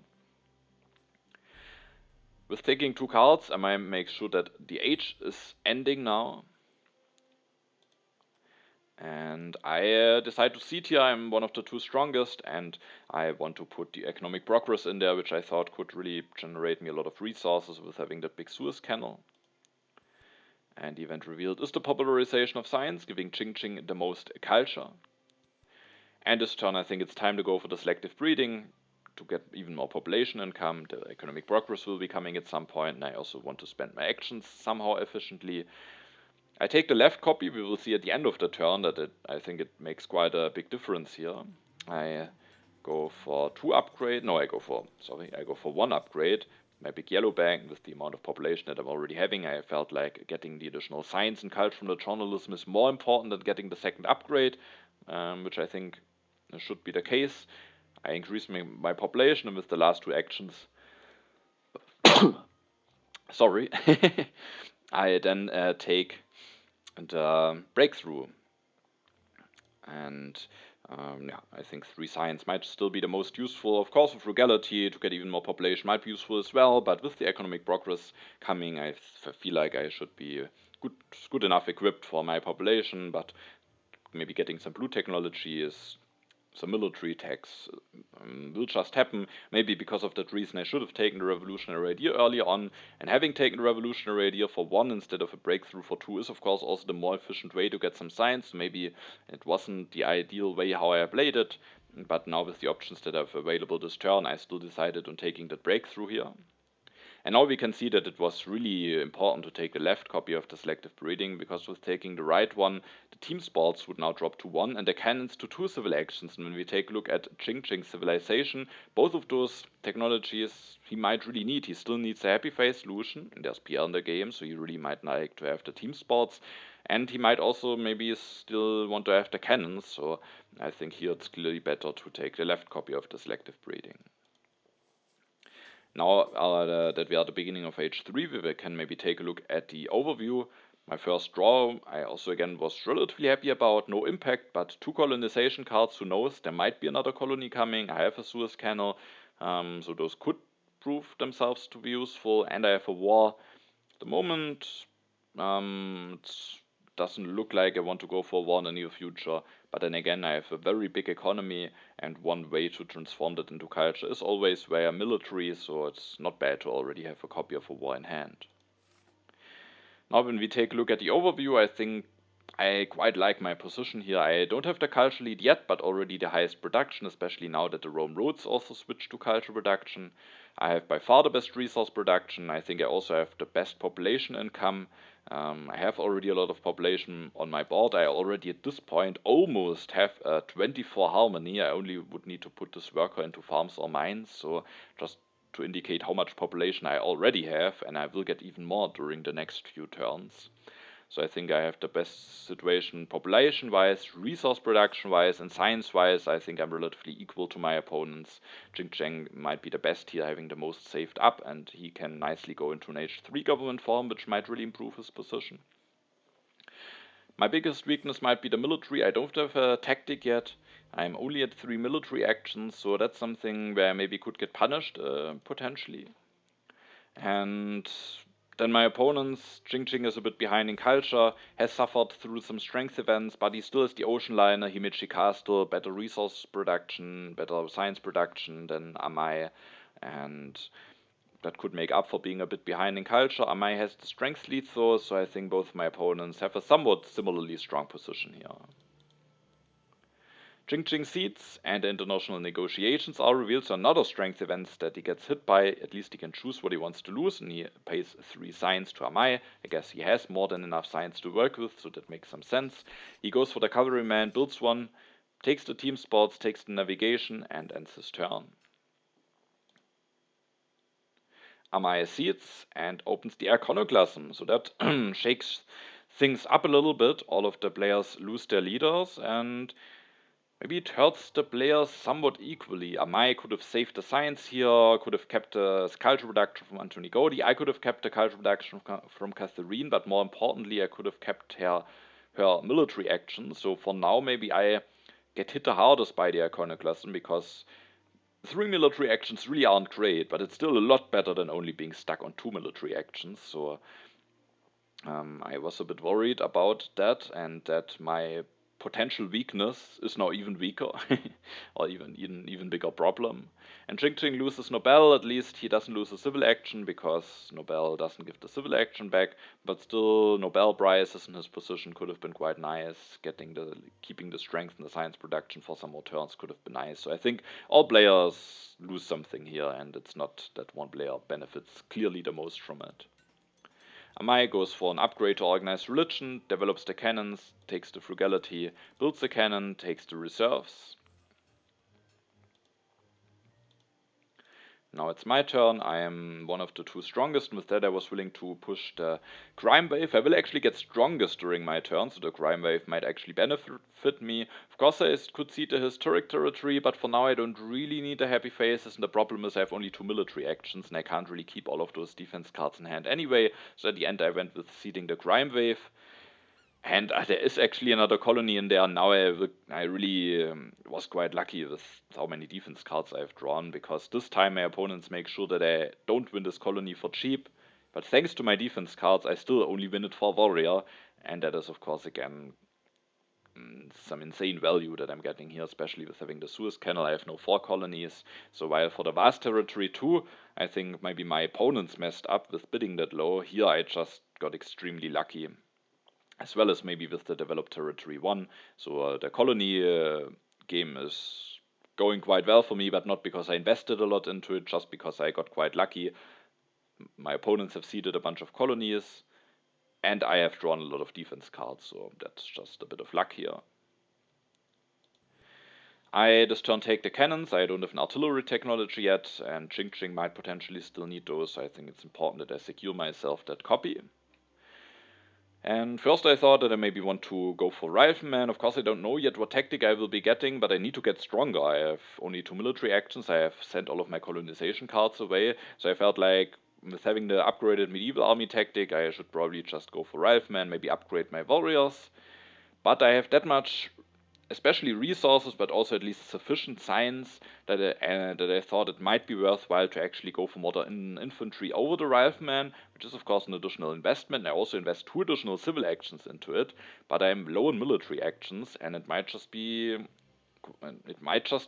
With taking 2 cards, I might make sure that the age is ending now. And I decide to seed here. I'm one of the 2 strongest, and I want to put the economic progress in there, which I thought could really generate me a lot of resources with having that big Suez Canal. And the event revealed is the popularization of science, giving Jing the most culture. And this turn, I think it's time to go for the selective breeding to get even more population income. The economic progress will be coming at some point, and I also want to spend my actions somehow efficiently. I take the left copy. We will see at the end of the turn that I think it makes quite a big difference here. I go for 2 upgrade. No, I go for 1 upgrade. My big yellow bank with the amount of population that I'm already having. I felt like getting the additional science and culture from the journalism is more important than getting the 2nd upgrade, which I think should be the case. I increase my population, and with the last 2 actions, sorry, I then take the breakthrough. And yeah, I think 3 science might still be the most useful. Of course, with frugality to get even more population might be useful as well, but with the economic progress coming, I feel like I should be good enough equipped for my population, but maybe getting some blue technology is some military tax will just happen. Maybe because of that reason I should have taken the revolutionary idea early on, and having taken the revolutionary idea for 1 instead of a breakthrough for 2 is of course also the more efficient way to get some science. Maybe it wasn't the ideal way how I played it, but now with the options that are available this turn, I still decided on taking that breakthrough here. And now we can see that it was really important to take the left copy of the selective breeding, because with taking the right one, the team sports would now drop to 1 and the cannons to 2 civil actions. And when we take a look at Jing's civilization, both of those technologies he might really need. He still needs a Happy Face solution, and there's Pierre in the game, so he really might like to have the team sports. And he might also maybe still want to have the cannons, so I think here it's clearly better to take the left copy of the selective breeding. Now that we are at the beginning of H3, we can maybe take a look at the overview. My first draw, I also again was relatively happy about. No impact, but 2 colonization cards. Who knows? There might be another colony coming. I have a Suez Canal, so those could prove themselves to be useful. And I have a war. At the moment, it doesn't look like I want to go for a war in the near future. But then again, I have a very big economy, and one way to transform that into culture is always via military, so it's not bad to already have a copy of a war in hand. Now when we take a look at the overview, I think I quite like my position here. I don't have the culture lead yet, but already the highest production, especially now that the Rome roads also switched to culture production. I have by far the best resource production. I think I also have the best population income. I have already a lot of population on my board. I already at this point almost have a 24 harmony. I only would need to put this worker into farms or mines, so just to indicate how much population I already have, and I will get even more during the next few turns. So I think I have the best situation population-wise, resource production-wise, and science-wise. I think I'm relatively equal to my opponents. Jing Cheng might be the best here, having the most saved up, and he can nicely go into an H3 government form, which might really improve his position. My biggest weakness might be the military. I don't have a tactic yet. I'm only at 3 military actions, so that's something where I maybe could get punished, potentially. And then my opponents, Jing is a bit behind in culture, has suffered through some strength events, but he still is the ocean liner, Himeji Castle, better resource production, better science production than Amai, and that could make up for being a bit behind in culture. Amai has the strength lead though, so I think both my opponents have a somewhat similarly strong position here. Jing seats and the international negotiations are revealed, so another strength events that he gets hit by. At least he can choose what he wants to lose, and he pays 3 science to Amai. I guess he has more than enough science to work with, so that makes some sense. He goes for the cavalryman, builds one, takes the team sports, takes the navigation, and ends his turn. Amai seats and opens the iconoclasm, so that shakes things up a little bit. All of the players lose their leaders, and maybe it hurts the players somewhat equally. Amai could have saved the science here, could have kept the culture production from Anthony Godi. I could have kept the culture production from Catherine, but more importantly, I could have kept her military action. So for now, maybe I get hit the hardest by the iconoclasm, because 3 military actions really aren't great, but it's still a lot better than only being stuck on 2 military actions. So I was a bit worried about that, and that my potential weakness is now even weaker, or even bigger problem. And Jing loses Nobel. At least he doesn't lose a civil action, because Nobel doesn't give the civil action back. But still, Nobel prizes in his position could have been quite nice. Keeping the strength in the science production for some more turns could have been nice. So I think all players lose something here, and it's not that one player benefits clearly the most from it. Amai goes for an upgrade to organized religion, develops the cannons, takes the frugality, builds the cannon, takes the reserves. Now it's my turn. I am one of the 2 strongest, and with that I was willing to push the crime wave. I will actually get strongest during my turn, so the crime wave might actually benefit me. Of course I could see the historic territory, but for now I don't really need the happy faces, and the problem is I have only 2 military actions, and I can't really keep all of those defense cards in hand anyway, so at the end I went with ceding the crime wave. And there is actually another colony in there. Now I really was quite lucky with how many defense cards I've drawn, because this time my opponents make sure that I don't win this colony for cheap. But thanks to my defense cards, I still only win it for warrior. And that is, of course, again, some insane value that I'm getting here, especially with having the Suez Canal. I have no 4 colonies. So while for the vast territory too, I think maybe my opponents messed up with bidding that low, here I just got extremely lucky, as well as maybe with the developed territory 1. So the colony game is going quite well for me, but not because I invested a lot into it, just because I got quite lucky. My opponents have ceded a bunch of colonies, and I have drawn a lot of defense cards, so that's just a bit of luck here. I this turn take the cannons. I don't have an artillery technology yet, and Jing might potentially still need those, so I think it's important that I secure myself that copy. And first I thought that I maybe want to go for Rifleman. Of course I don't know yet what tactic I will be getting, but I need to get stronger. I have only 2 military actions. I have sent all of my colonization cards away, so I felt like with having the upgraded medieval army tactic, I should probably just go for Rifleman, maybe upgrade my warriors. But I have that much, especially resources, but also at least sufficient science that I thought it might be worthwhile to actually go for modern infantry over the Rifleman, which is of course an additional investment. I also invest 2 additional civil actions into it, but I'm low in military actions, and it might just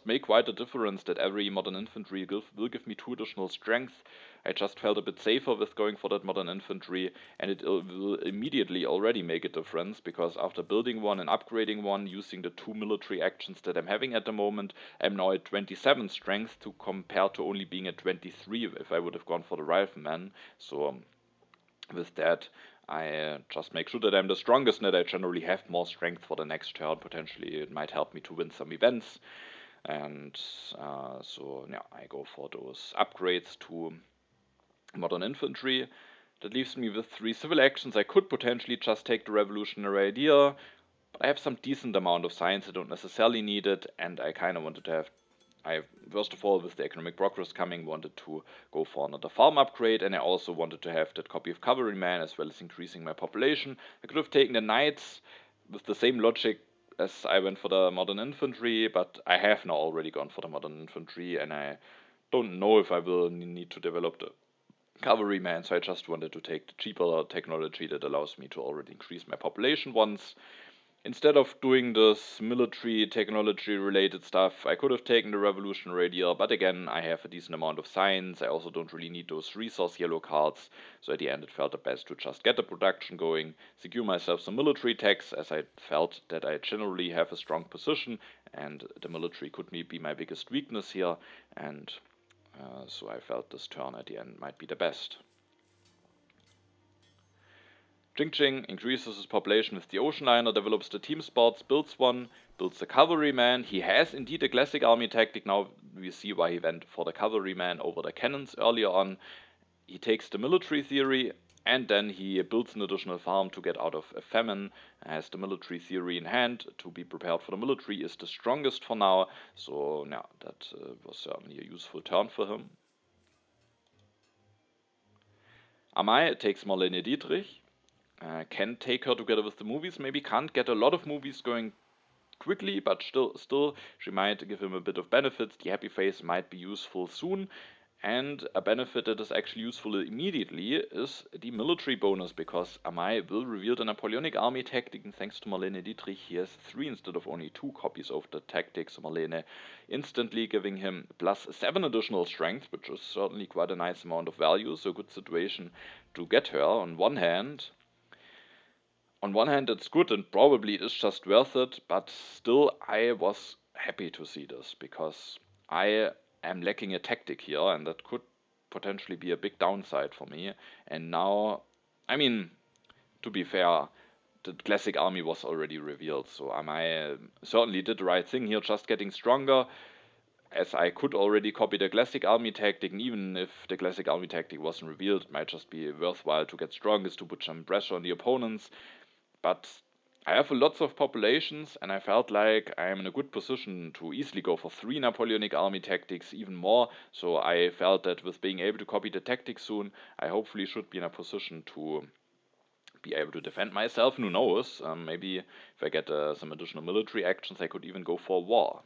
make quite a difference that every modern infantry will give me 2 additional strength. I just felt a bit safer with going for that modern infantry, and it will immediately already make a difference, because after building one and upgrading one using the 2 military actions that I'm having at the moment, I'm now at 27 strength to compare to only being at 23 if I would have gone for the Rifleman. So with that, I just make sure that I'm the strongest, and that I generally have more strength for the next turn. Potentially it might help me to win some events. And so yeah, I go for those upgrades to modern infantry. That leaves me with 3 civil actions. I could potentially just take the revolutionary idea, but I have some decent amount of science. I don't necessarily need it, and I kind of wanted to have. I, first of all, with the economic progress coming, wanted to go for another farm upgrade, and I also wanted to have that copy of Cavalryman as well as increasing my population. I could have taken the knights with the same logic as I went for the modern infantry, but I have now already gone for the modern infantry, and I don't know if I will need to develop the cavalryman, so I just wanted to take the cheaper technology that allows me to already increase my population once. Instead of doing this military technology related stuff, I could have taken the revolutionary idea, but again, I have a decent amount of science. I also don't really need those resource yellow cards, so at the end it felt the best to just get the production going, secure myself some military techs, as I felt that I generally have a strong position, and the military could be my biggest weakness here, and so I felt this turn at the end might be the best. Jing increases his population with the ocean liner, develops the team spots, builds one, builds the cavalryman. He has indeed a classic army tactic. Now we see why he went for the cavalryman over the cannons earlier on. He takes the military theory, and then he builds an additional farm to get out of a famine. Has the military theory in hand to be prepared for the military, is the strongest for now. So yeah, that was certainly a useful turn for him. Amai takes Marlene Dietrich. Can take her together with the movies, maybe can't get a lot of movies going quickly, but still she might give him a bit of benefits. The happy face might be useful soon, and a benefit that is actually useful immediately is the military bonus, because Amai will reveal the Napoleonic army tactic, and thanks to Marlene Dietrich he has 3 instead of only 2 copies of the tactic, so Marlene instantly giving him plus 7 additional strength, which is certainly quite a nice amount of value, so good situation to get her on one hand. On one hand, it's good and probably it is just worth it, but still, I was happy to see this because I am lacking a tactic here, and that could potentially be a big downside for me. And now, I mean, to be fair, the classic army was already revealed, so I certainly did the right thing here, just getting stronger. As I could already copy the classic army tactic, and even if the classic army tactic wasn't revealed, it might just be worthwhile to get strongest to put some pressure on the opponents. But I have lots of populations, and I felt like I am in a good position to easily go for 3 Napoleonic army tactics, even more. So I felt that with being able to copy the tactics soon, I hopefully should be in a position to be able to defend myself. Who knows? Maybe if I get some additional military actions, I could even go for war.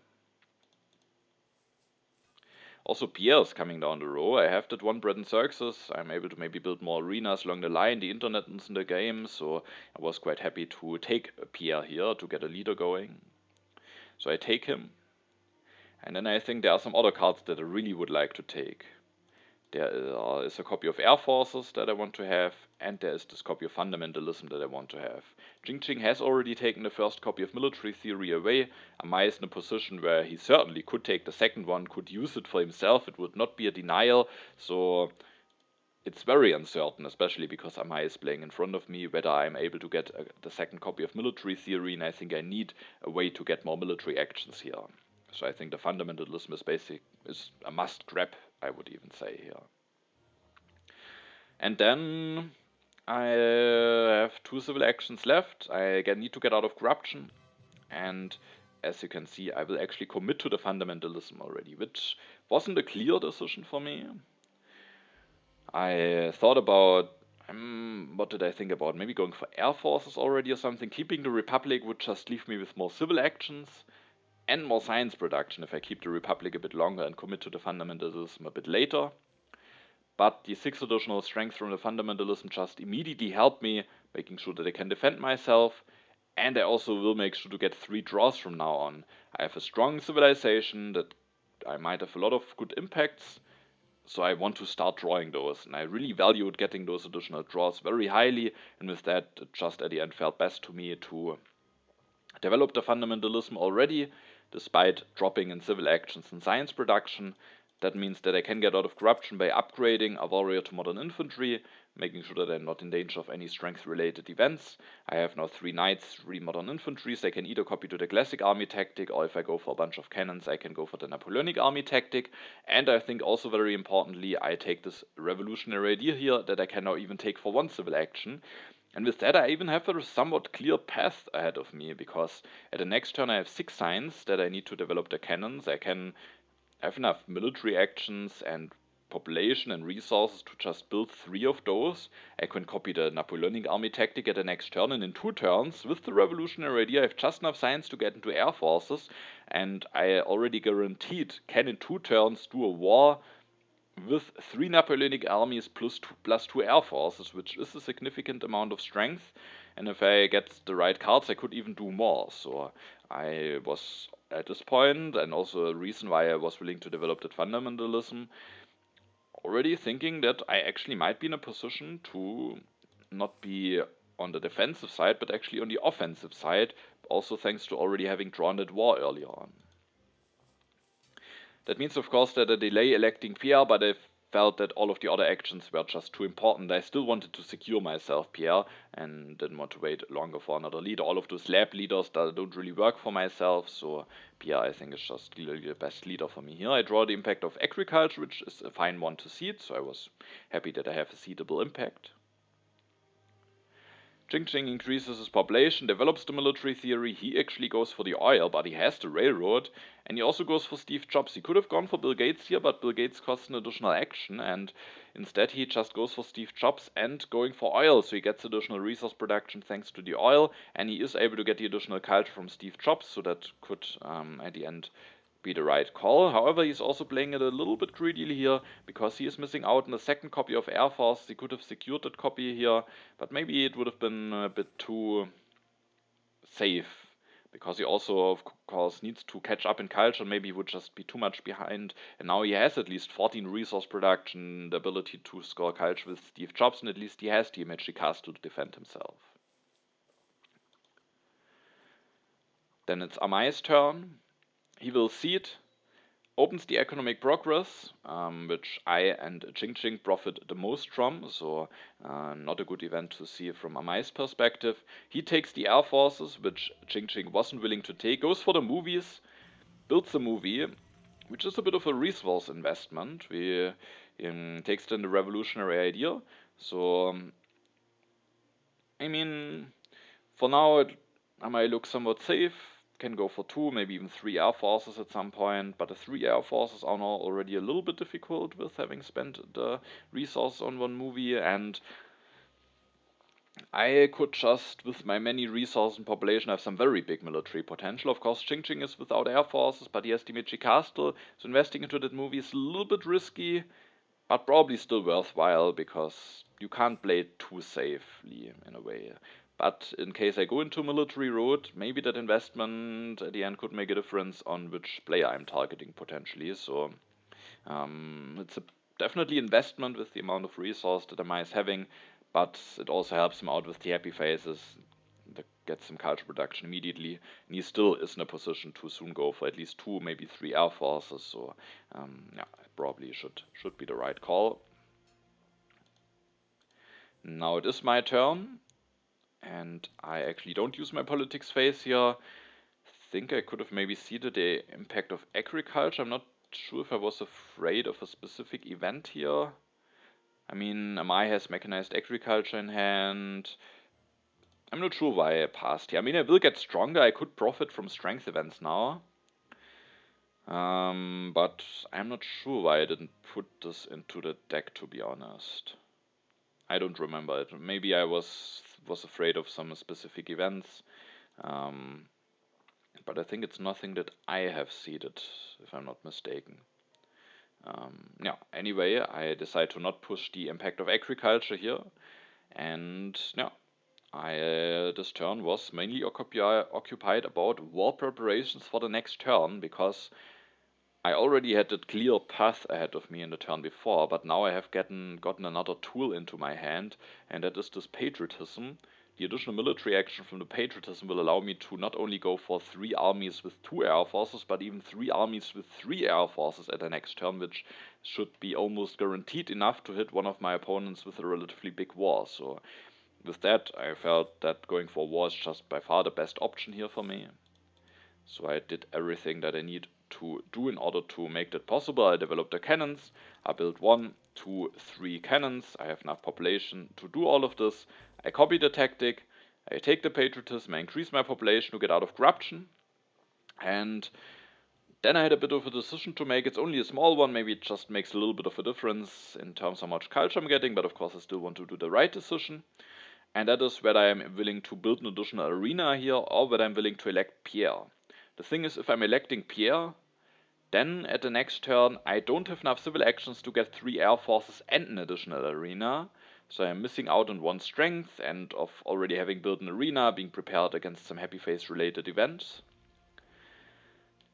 Also, Pierre is coming down the row. I have that one bread and circuses. I'm able to maybe build more arenas along the line. The internet is in the game, so I was quite happy to take Pierre here to get a leader going. So I take him. And then I think there are some other cards that I really would like to take. There is a copy of Air Forces that I want to have, and there is this copy of Fundamentalism that I want to have. Jing has already taken the first copy of Military Theory away. Amai is in a position where he certainly could take the second one, could use it for himself, it would not be a denial, so it's very uncertain, especially because Amai is playing in front of me, whether I'm able to get the second copy of Military Theory, and I think I need a way to get more military actions here. So I think the Fundamentalism is a must grab, I would even say here. And then I have 2 civil actions left. I need to get out of corruption, and as you can see, I will actually commit to the Fundamentalism already, which wasn't a clear decision for me. I thought about what did I think about? Maybe going for Air Forces already or something. Keeping the Republic would just leave me with more civil actions and more science production if I keep the Republic a bit longer and commit to the Fundamentalism a bit later. But the 6 additional strength from the Fundamentalism just immediately help me, making sure that I can defend myself, and I also will make sure to get 3 draws from now on. I have a strong civilization that I might have a lot of good impacts, so I want to start drawing those, and I really valued getting those additional draws very highly, and with that, it just at the end felt best to me to develop the Fundamentalism already, despite dropping in civil actions and science production. That means that I can get out of corruption by upgrading a warrior to modern infantry, making sure that I'm not in danger of any strength-related events. I have now 3 knights, 3 modern infantries. I can either copy to the classic army tactic, or if I go for a bunch of cannons, I can go for the Napoleonic army tactic. And I think also very importantly, I take this revolutionary idea here that I can now even take for 1 civil action. And with that, I even have a somewhat clear path ahead of me, because at the next turn I have 6 signs that I need to develop the cannons. I have enough military actions and population and resources to just build 3 of those. I can copy the Napoleonic army tactic at the next turn, and in 2 turns, with the revolutionary idea, I have just enough science to get into air forces, and I already guaranteed can in 2 turns do a war with 3 Napoleonic armies plus 2 air forces, which is a significant amount of strength. And if I get the right cards, I could even do more. So I was at this point, and also a reason why I was willing to develop that fundamentalism, already thinking that I actually might be in a position to not be on the defensive side, but actually on the offensive side, also thanks to already having drawn that war earlier on. That means, of course, that I delay electing Pierre, but I felt that all of the other actions were just too important. I still wanted to secure myself Pierre and didn't want to wait longer for another leader. All of those lab leaders that don't really work for myself, so Pierre, I think, is just clearly the best leader for me here. I draw the impact of agriculture, which is a fine one to seed, so I was happy that I have a seedable impact. Jing increases his population, develops the military theory. He actually goes for the oil, but he has the railroad. And he also goes for Steve Jobs. He could have gone for Bill Gates here, but Bill Gates costs an additional action. And instead he just goes for Steve Jobs and going for oil. So he gets additional resource production thanks to the oil. And he is able to get the additional culture from Steve Jobs. So that could, at the end, be the right call. However, he's also playing it a little bit greedily here, because he is missing out on a second copy of Air Force. He could have secured that copy here, but maybe it would have been a bit too safe, because he also, of course, needs to catch up in culture. Maybe he would just be too much behind, and now he has at least 14 resource production, the ability to score culture with Steve Jobs, and at least he has the Magic Castle to defend himself. Then it's Amai's turn. He will seed, opens the economic progress, which I and Jing profit the most from, so not a good event to see from Amai's perspective. He takes the air forces, which Jing wasn't willing to take, goes for the movies, builds a movie, which is a bit of a resource investment. We takes then the revolutionary idea. So, I mean, for now, Amai looks somewhat safe. Can go for 2, maybe even 3 air forces at some point, but the 3 air forces are now already a little bit difficult with having spent the resources on 1 movie, and I could just, with my many resources and population, have some very big military potential. Of course, Jing is without air forces, but he has the Magic Castle, so investing into that movie is a little bit risky, but probably still worthwhile, because you can't play it too safely in a way. But in case I go into military road, maybe that investment at the end could make a difference on which player I'm targeting potentially. So it's definitely investment with the amount of resource that Amai is having, but it also helps him out with the happy phases. That gets some culture production immediately, and he still is in a position to soon go for at least 2, maybe 3 air forces. So yeah, probably should be the right call. Now it is my turn. And I actually don't use my politics phase here. Think I could have maybe seeded the impact of agriculture. I'm not sure if I was afraid of a specific event here. I mean, Amai has mechanized agriculture in hand. I'm not sure why I passed here. I mean, I will get stronger. I could profit from strength events now. But I'm not sure why I didn't put this into the deck, to be honest. I don't remember it. Maybe I was afraid of some specific events, but I think it's nothing that I have seeded, if I'm not mistaken. Yeah. Anyway, I decide to not push the impact of agriculture here, and yeah, this turn was mainly occupied about war preparations for the next turn, because I already had that clear path ahead of me in the turn before, but now I have gotten another tool into my hand, and that is this patriotism The additional military action from the patriotism will allow me to not only go for 3 armies with 2 air forces, but even 3 armies with 3 air forces at the next turn, which should be almost guaranteed enough to hit one of my opponents with a relatively big war. So with that, I felt that going for war is just by far the best option here for me. So I did everything that I need to do in order to make that possible. I developed the cannons. I built 1, 2, 3 cannons. I have enough population to do all of this. I copy the tactic. I take the patriotism. I increase my population to get out of corruption. And then I had a bit of a decision to make. It's only a small one. Maybe it just makes a little bit of a difference in terms of how much culture I'm getting. But of course, I still want to do the right decision. And that is whether I am willing to build an additional arena here or whether I'm willing to elect Pierre. The thing is, if I'm electing Pierre, then at the next turn I don't have enough civil actions to get 3 air forces and an additional arena. So I'm missing out on 1 strength and of already having built an arena, being prepared against some happy face related events.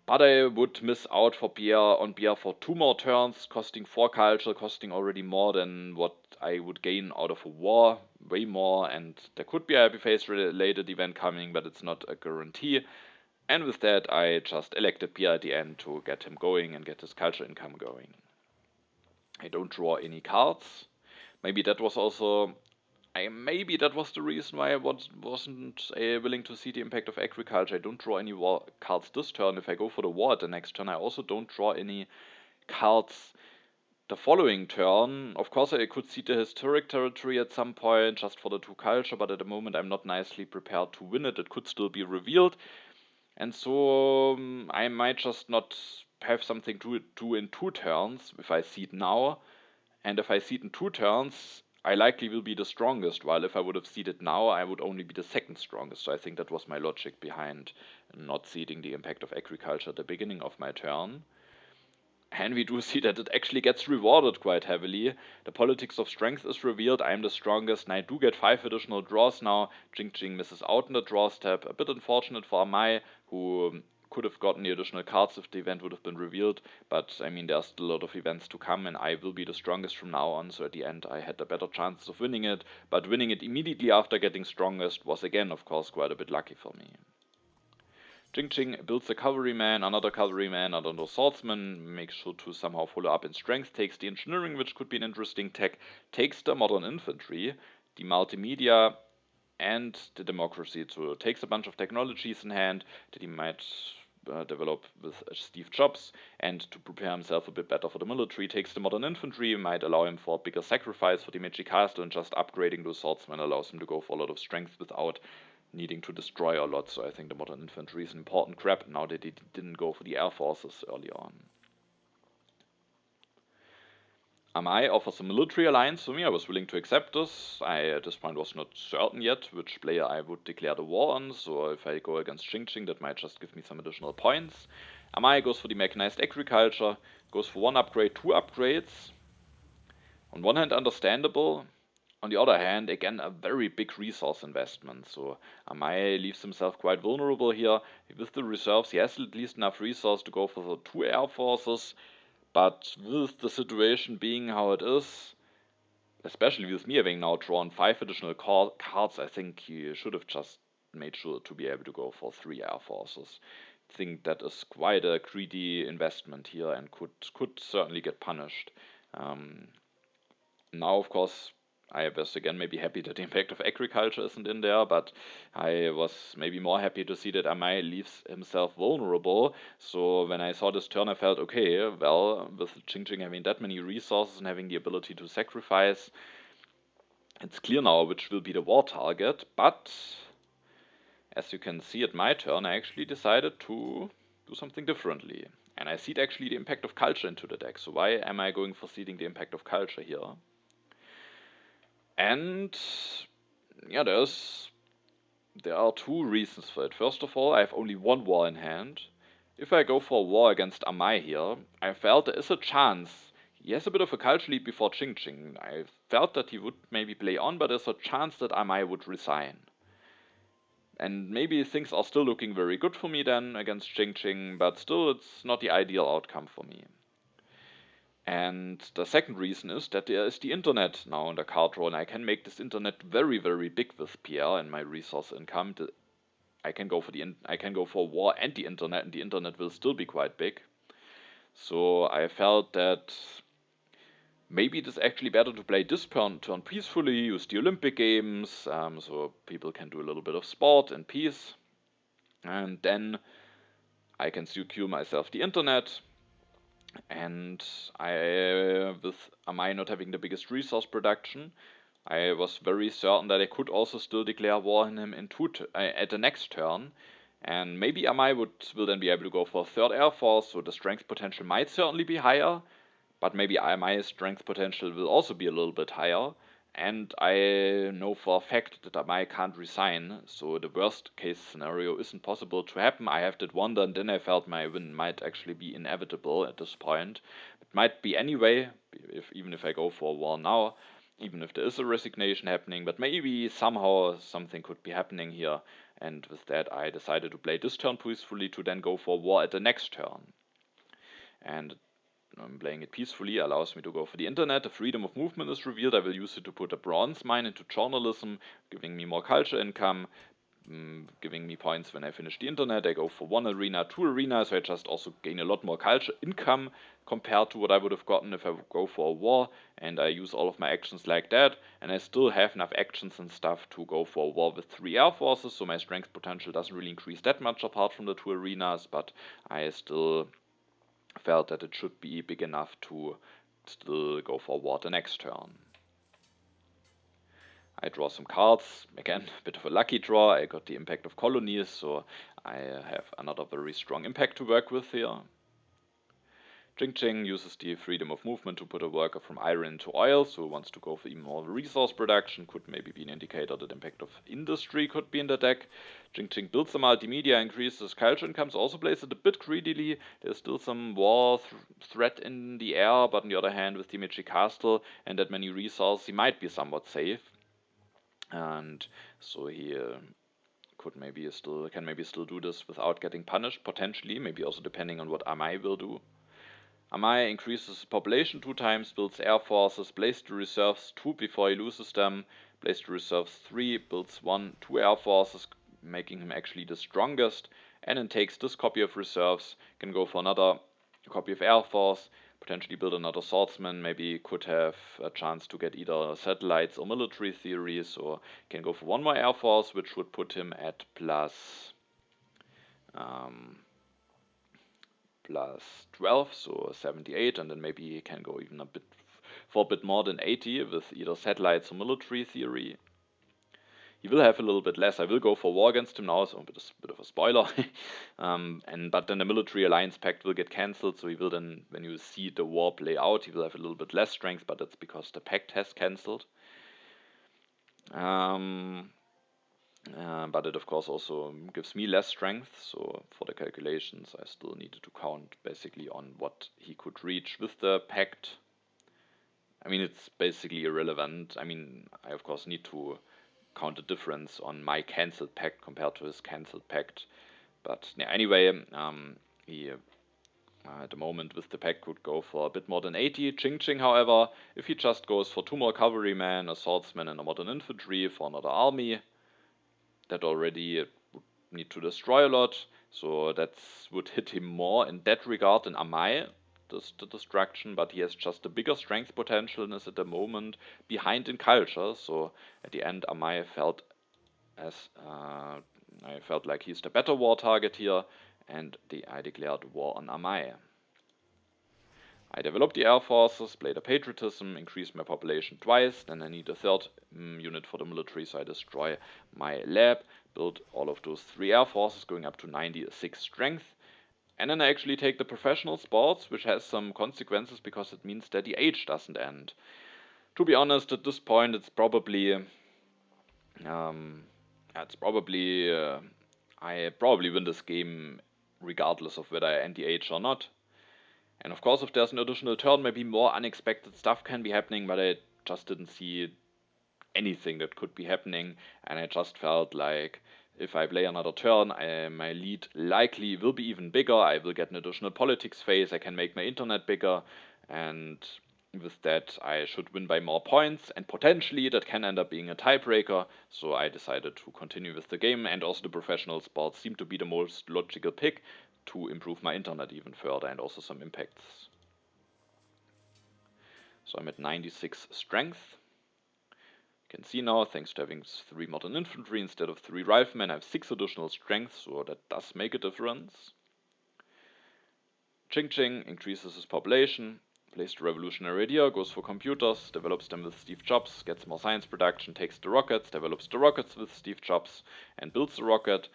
But I would miss out for Pierre for 2 more turns, costing 4 culture, costing already more than what I would gain out of a war, way more, and there could be a happy face related event coming, but it's not a guarantee. And with that, I just elected Pierre at the end to get him going and get his culture income going. I don't draw any cards. Maybe that was also... maybe that was the reason why I wasn't willing to see the impact of agriculture. I don't draw any war cards this turn. If I go for the war at the next turn, I also don't draw any cards the following turn. Of course, I could see the historic territory at some point just for the 2 culture, but at the moment I'm not nicely prepared to win it. It could still be revealed. And so I might just not have something to do in 2 turns if I seed now. And if I seed in 2 turns, I likely will be the strongest, while if I would have seeded now, I would only be the 2nd strongest. So I think that was my logic behind not seeding the impact of agriculture at the beginning of my turn. And we do see that it actually gets rewarded quite heavily. The politics of strength is revealed. I am the strongest, and I do get 5 additional draws now. Jing Jing misses out in the draw step. A bit unfortunate for Amai, who could have gotten the additional cards if the event would have been revealed. But I mean, there's still a lot of events to come, and I will be the strongest from now on. So at the end, I had a better chance of winning it. But winning it immediately after getting strongest was again, of course, quite a bit lucky for me. Jing Jing builds a cavalryman, another swordsman, makes sure to somehow follow up in strength, takes the engineering, which could be an interesting tech, takes the modern infantry, the multimedia, and the democracy. So takes a bunch of technologies in hand that he might develop with Steve Jobs, and to prepare himself a bit better for the military, takes the modern infantry, might allow him for a bigger sacrifice for the Meiji Castle, and just upgrading those swordsmen allows him to go for a lot of strength without needing to destroy a lot. So I think the modern infantry is an important crap now that he didn't go for the air forces early on. Amai offers a military alliance for me. I was willing to accept this. I at this point was not certain yet which player I would declare the war on, so if I go against Jing Jing, that might just give me some additional points. Amai goes for the mechanized agriculture, goes for 1 upgrade, 2 upgrades. On one hand, understandable. On the other hand, again, a very big resource investment. So Amai leaves himself quite vulnerable here. With the reserves, he has at least enough resource to go for the 2 air forces. But with the situation being how it is, especially with me having now drawn 5 additional cards, I think he should have just made sure to be able to go for 3 air forces. I think that is quite a greedy investment here and could certainly get punished. Now, of course, I was again maybe happy that the impact of agriculture isn't in there, but I was maybe more happy to see that Amai leaves himself vulnerable. So when I saw this turn, I felt, okay, well, with Jing Jing having that many resources and having the ability to sacrifice, it's clear now which will be the war target. But as you can see at my turn, I actually decided to do something differently. And I seed actually the impact of culture into the deck. So why am I going for seeding the impact of culture here? And yeah, there are 2 reasons for it. First of all, I have only 1 war in hand. If I go for a war against Amai here, I felt there is a chance. He has a bit of a culture lead before Jing Jing. I felt that he would maybe play on, but there's a chance that Amai would resign. And maybe things are still looking very good for me then against Jing Jing, but still it's not the ideal outcome for me. And the second reason is that there is the internet now in the card row, and I can make this internet very, very big with PR and my resource income. I can go for war and the internet will still be quite big. So I felt that maybe it is actually better to play this turn peacefully, use the Olympic Games, so people can do a little bit of sport in peace, and then I can secure myself the internet. And with Amai not having the biggest resource production, I was very certain that I could also still declare war on him at the next turn. And maybe Amai will then be able to go for a third Air Force, so the strength potential might certainly be higher. But maybe Amai's strength potential will also be a little bit higher. And I know for a fact that Amai can't resign, so the worst case scenario isn't possible to happen. I have that wonder, and then I felt my win might actually be inevitable at this point. It might be anyway, even if I go for war now, even if there is a resignation happening, but maybe somehow something could be happening here. And with that, I decided to play this turn peacefully to then go for war at the next turn. And playing it peacefully allows me to go for the internet. The freedom of movement is revealed. I will use it to put a bronze mine into journalism, giving me more culture income, giving me points when I finish the internet. I go for 1 arena, 2 arenas, so I just also gain a lot more culture income compared to what I would have gotten if I would go for a war. And I use all of my actions like that, and I still have enough actions and stuff to go for a war with 3 air forces, so my strength potential doesn't really increase that much apart from the 2 arenas, but I still felt that it should be big enough to still go for war the next turn. I draw some cards, again, a bit of a lucky draw. I got the impact of Colonial, so I have another very strong impact to work with here. Jing uses the freedom of movement to put a worker from iron into oil, so wants to go for even more resource production. Could maybe be an indicator that impact of industry could be in the deck. Jing builds some multimedia, increases culture incomes, also plays it a bit greedily. There's still some war threat in the air, but on the other hand, with the Michi Castle and that many resources, he might be somewhat safe. And so he can maybe still do this without getting punished, potentially, maybe also depending on what Amai will do. Amai increases population 2 times, builds air forces, plays the reserves 2 before he loses them, plays the reserves 3, builds 2 air forces, making him actually the strongest, and then takes this copy of reserves, can go for another copy of air force, potentially build another swordsman, maybe could have a chance to get either satellites or military theories, or can go for 1 more air force, which would put him at plus 12, so 78, and then maybe he can go even a bit more than 80 with either satellites or military theory. He will have a little bit less. I will go for war against him now, so a bit of a spoiler. But then the military alliance pact will get cancelled, so he will then, when you see the war play out, he will have a little bit less strength, but that's because the pact has cancelled. But it of course also gives me less strength, so for the calculations I still needed to count basically on what he could reach with the pact. I mean, it's basically irrelevant. I mean, I of course need to count the difference on my cancelled pact compared to his cancelled pact. But yeah, anyway, he at the moment with the pact could go for a bit more than 80. Ching, however, if he just goes for 2 more cavalrymen, a swordsman and a modern infantry for another army, that already would need to destroy a lot, so that would hit him more in that regard than Amai, the destruction, but he has just a bigger strength potential and is at the moment behind in culture, so at the end Amai felt like he's the better war target here, and I declared war on Amai. I developed the air forces, played a patriotism, increased my population twice, then I need a third unit for the military, so I destroy my lab, build all of those 3 air forces, going up to 96 strength, and then I actually take the professional sports, which has some consequences because it means that the age doesn't end. To be honest, at this point I probably win this game regardless of whether I end the age or not. And of course, if there's an additional turn, maybe more unexpected stuff can be happening, but I just didn't see anything that could be happening, and I just felt like if I play another turn, my lead likely will be even bigger. I will get an additional politics phase, I can make my internet bigger, and with that I should win by more points, and potentially that can end up being a tiebreaker, so I decided to continue with the game, and also the professional sports seemed to be the most logical pick to improve my internet even further and also some impacts. So I'm at 96 strength. You can see now, thanks to having 3 modern infantry instead of 3 riflemen, I have 6 additional strength, so that does make a difference. Ching increases his population, plays the revolutionary idea, goes for computers, develops them with Steve Jobs, gets more science production, takes the rockets, develops the rockets with Steve Jobs, and builds the rocket.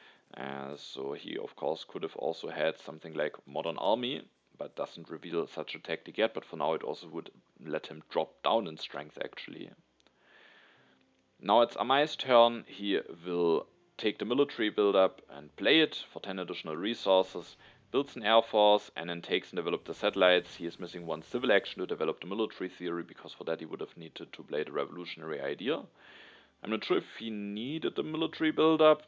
So he of course could have also had something like modern army, but doesn't reveal such a tactic yet, but for now it also would let him drop down in strength actually. Now it's Amai's turn. He will take the military buildup and play it for 10 additional resources, builds an air force, and then takes and develops the satellites. He is missing 1 civil action to develop the military theory, because for that he would have needed to play the revolutionary idea. I'm not sure if he needed the military buildup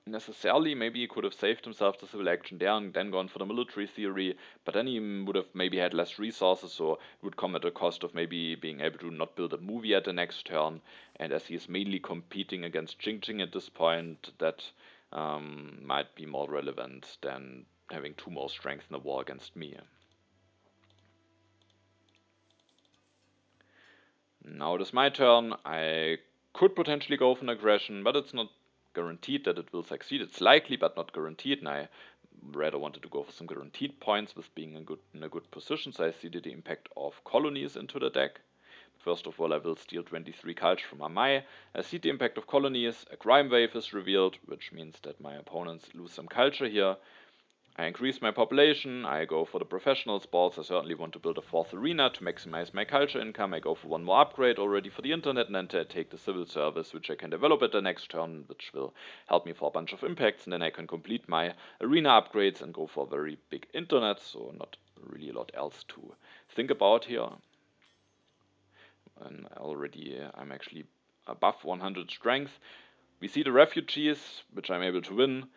necessarily. Maybe he could have saved himself the civil action there and then gone for the military theory, but then he would have maybe had less resources, so it would come at a cost of maybe being able to not build a movie at the next turn. And as he is mainly competing against Jing at this point, that might be more relevant than having 2 more strength in the war against me. Now it is my turn. I could potentially go for an aggression, but it's not guaranteed that it will succeed. It's likely, but not guaranteed, and I rather wanted to go for some guaranteed points with being in a good position, so I seeded the impact of colonies into the deck. First of all, I will steal 23 culture from Amai. I seed the impact of colonies, a crime wave is revealed, which means that my opponents lose some culture here. I increase my population, I go for the professional sports, I certainly want to build a 4th arena to maximize my culture income, I go for 1 more upgrade already for the internet, and then I take the civil service, which I can develop at the next turn, which will help me for a bunch of impacts, and then I can complete my arena upgrades and go for a very big internet, so not really a lot else to think about here. And I'm actually above 100 strength. We see the refugees, which I'm able to win.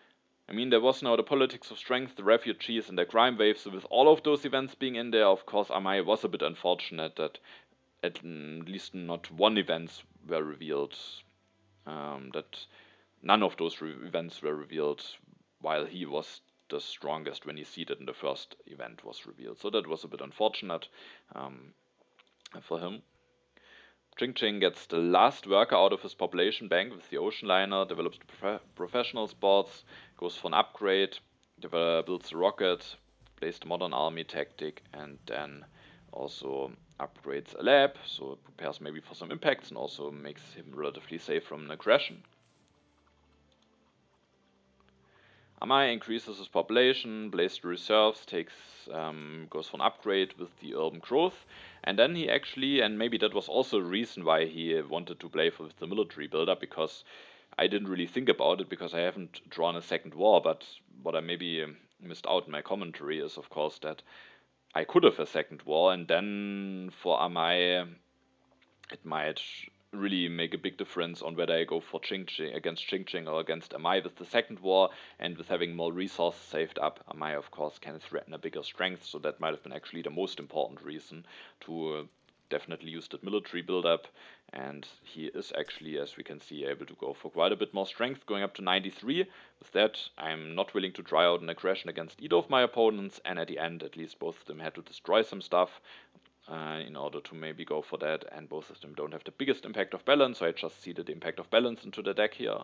I mean, there was now the politics of strength, the refugees, and the crime wave, so with all of those events being in there, of course, Amai was a bit unfortunate that at least not 1 event were revealed, that none of those events were revealed, while he was the strongest when he seeded in the first event was revealed. So that was a bit unfortunate for him. Ching gets the last worker out of his population bank with the ocean liner, develops the professional sports, goes for an upgrade, builds the rocket, plays the modern army tactic, and then also upgrades a lab, so it prepares maybe for some impacts and also makes him relatively safe from an aggression. Amai increases his population, plays the reserves, goes for an upgrade with the urban growth, and then he actually, and maybe that was also a reason why he wanted to play with the military buildup, because I didn't really think about it because I haven't drawn a 2nd war, but what I maybe missed out in my commentary is of course that I could have a 2nd war, and then for Amai it might really make a big difference on whether I go for against Ching or against Amai with the 2nd war, and with having more resources saved up, Amai of course can threaten a bigger strength, so that might have been actually the most important reason to definitely use that military buildup, and he is actually, as we can see, able to go for quite a bit more strength, going up to 93. With that, I'm not willing to try out an aggression against either of my opponents, and at the end, at least both of them had to destroy some stuff in order to maybe go for that, and both of them don't have the biggest impact of balance, so I just seeded the impact of balance into the deck here.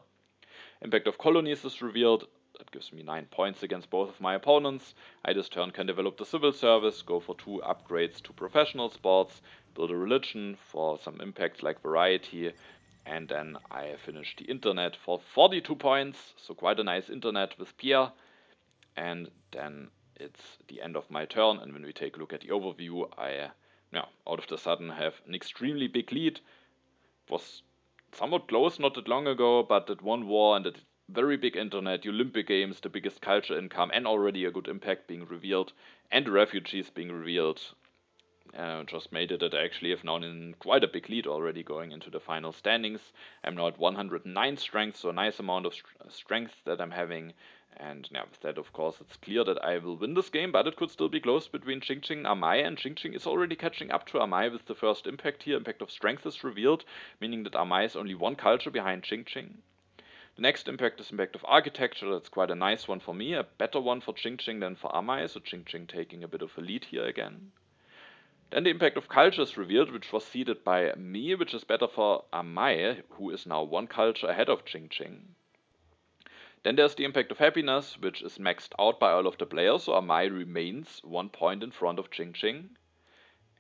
Impact of colonies is revealed. That gives me 9 points against both of my opponents. I this turn can develop the civil service, go for 2 upgrades to professional sports, build a religion for some impacts like variety, and then I finish the internet for 42 points, so quite a nice internet with Pierre. And then it's the end of my turn, and when we take a look at the overview, I out of the sudden have an extremely big lead. It was somewhat close not that long ago, but that 1 war and that very big internet, the Olympic Games, the biggest culture income, and already a good impact being revealed, and the refugees being revealed, just made it that I actually have now in quite a big lead already going into the final standings. I'm now at 109 strength, so a nice amount of strength that I'm having, And yeah, with that, of course, it's clear that I will win this game, but it could still be close between Qingqing and Amai, and Qingqing is already catching up to Amai with the first impact here. Impact of Strength is revealed, meaning that Amai is only one culture behind Qingqing. The next impact is Impact of Architecture. That's quite a nice one for me, a better one for Qingqing than for Amai, so Qingqing taking a bit of a lead here again. Then the Impact of Culture is revealed, which was seeded by me, which is better for Amai, who is now one culture ahead of Qingqing. Then there's the Impact of Happiness, which is maxed out by all of the players, so Amai remains 1 point in front of Qingqing.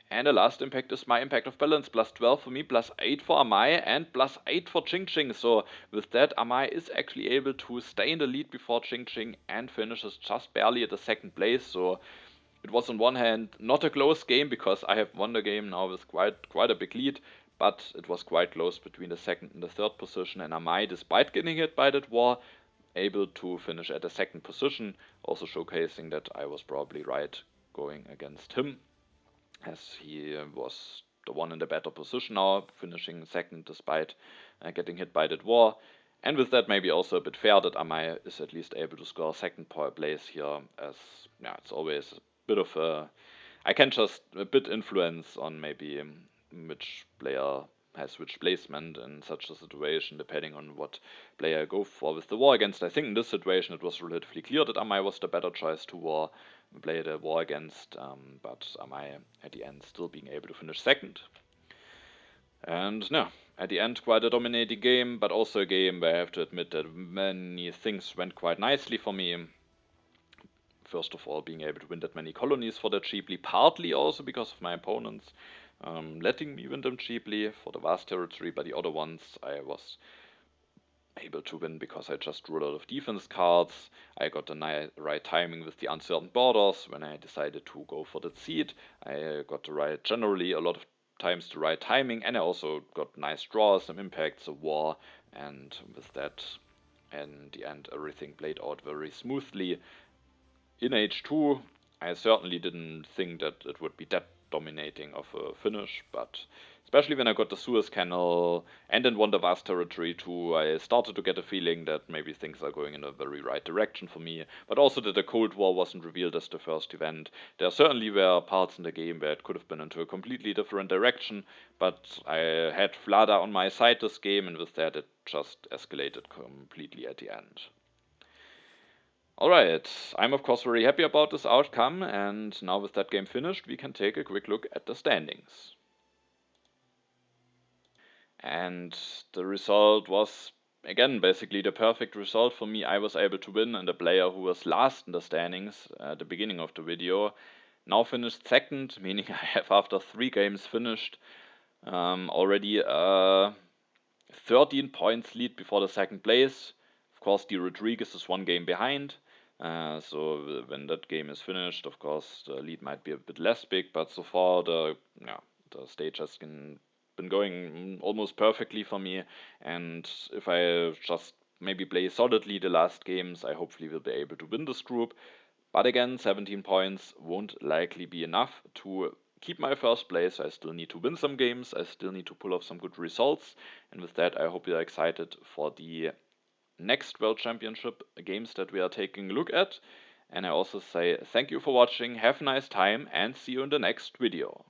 And the last impact is my Impact of Balance, plus 12 for me, plus 8 for Amai, and plus 8 for Qingqing. So with that, Amai is actually able to stay in the lead before Qingqing and finishes just barely at the second place. So it was on one hand not a close game, because I have won the game now with quite a big lead, but it was quite close between the second and the third position, and Amai, despite getting hit by that war, able to finish at the second position, also showcasing that I was probably right going against him, as he was the one in the better position now, finishing second despite getting hit by that war. And with that, maybe also a bit fair that Amai is at least able to score second place here, as yeah, it's always a bit of a, I can just a bit influence on maybe which player has which placement in such a situation, depending on what player I go for with the war against. I think in this situation it was relatively clear that Amai was the better choice to play the war against, but Amai at the end still being able to finish second. And no, at the end quite a dominating game, but also a game where I have to admit that many things went quite nicely for me. First of all, being able to win that many colonies for that cheaply, partly also because of my opponents letting me win them cheaply for the vast territory, but the other ones I was able to win because I just drew a lot of defense cards. I got the right timing with the uncertain borders when I decided to go for the seed. I got generally a lot of times the right timing, and I also got nice draws, some impacts, a war, and with that, in the end, everything played out very smoothly. In H2, I certainly didn't think that it would be that dominating of a finish, but especially when I got the Suez Canal and then won the vast territory too, I started to get a feeling that maybe things are going in a very right direction for me, but also that the Cold War wasn't revealed as the first event. There certainly were parts in the game where it could have been into a completely different direction, but I had Vlada on my side this game, and with that it just escalated completely at the end. Alright, I'm of course very happy about this outcome, and now with that game finished, we can take a quick look at the standings. And the result was, again, basically the perfect result for me. I was able to win, and the player who was last in the standings at the beginning of the video now finished second, meaning I have, after 3 games finished, already 13 points lead before the second place. Of course, Di Rodriguez is 1 game behind. So when that game is finished, of course, the lead might be a bit less big, but so far the stage has been going almost perfectly for me, and if I just maybe play solidly the last games, I hopefully will be able to win this group. But again, 17 points won't likely be enough to keep my first place. I still need to win some games, I still need to pull off some good results, and with that I hope you're excited for the next World Championship games that we are taking a look at. And I also say thank you for watching, have a nice time, and see you in the next video.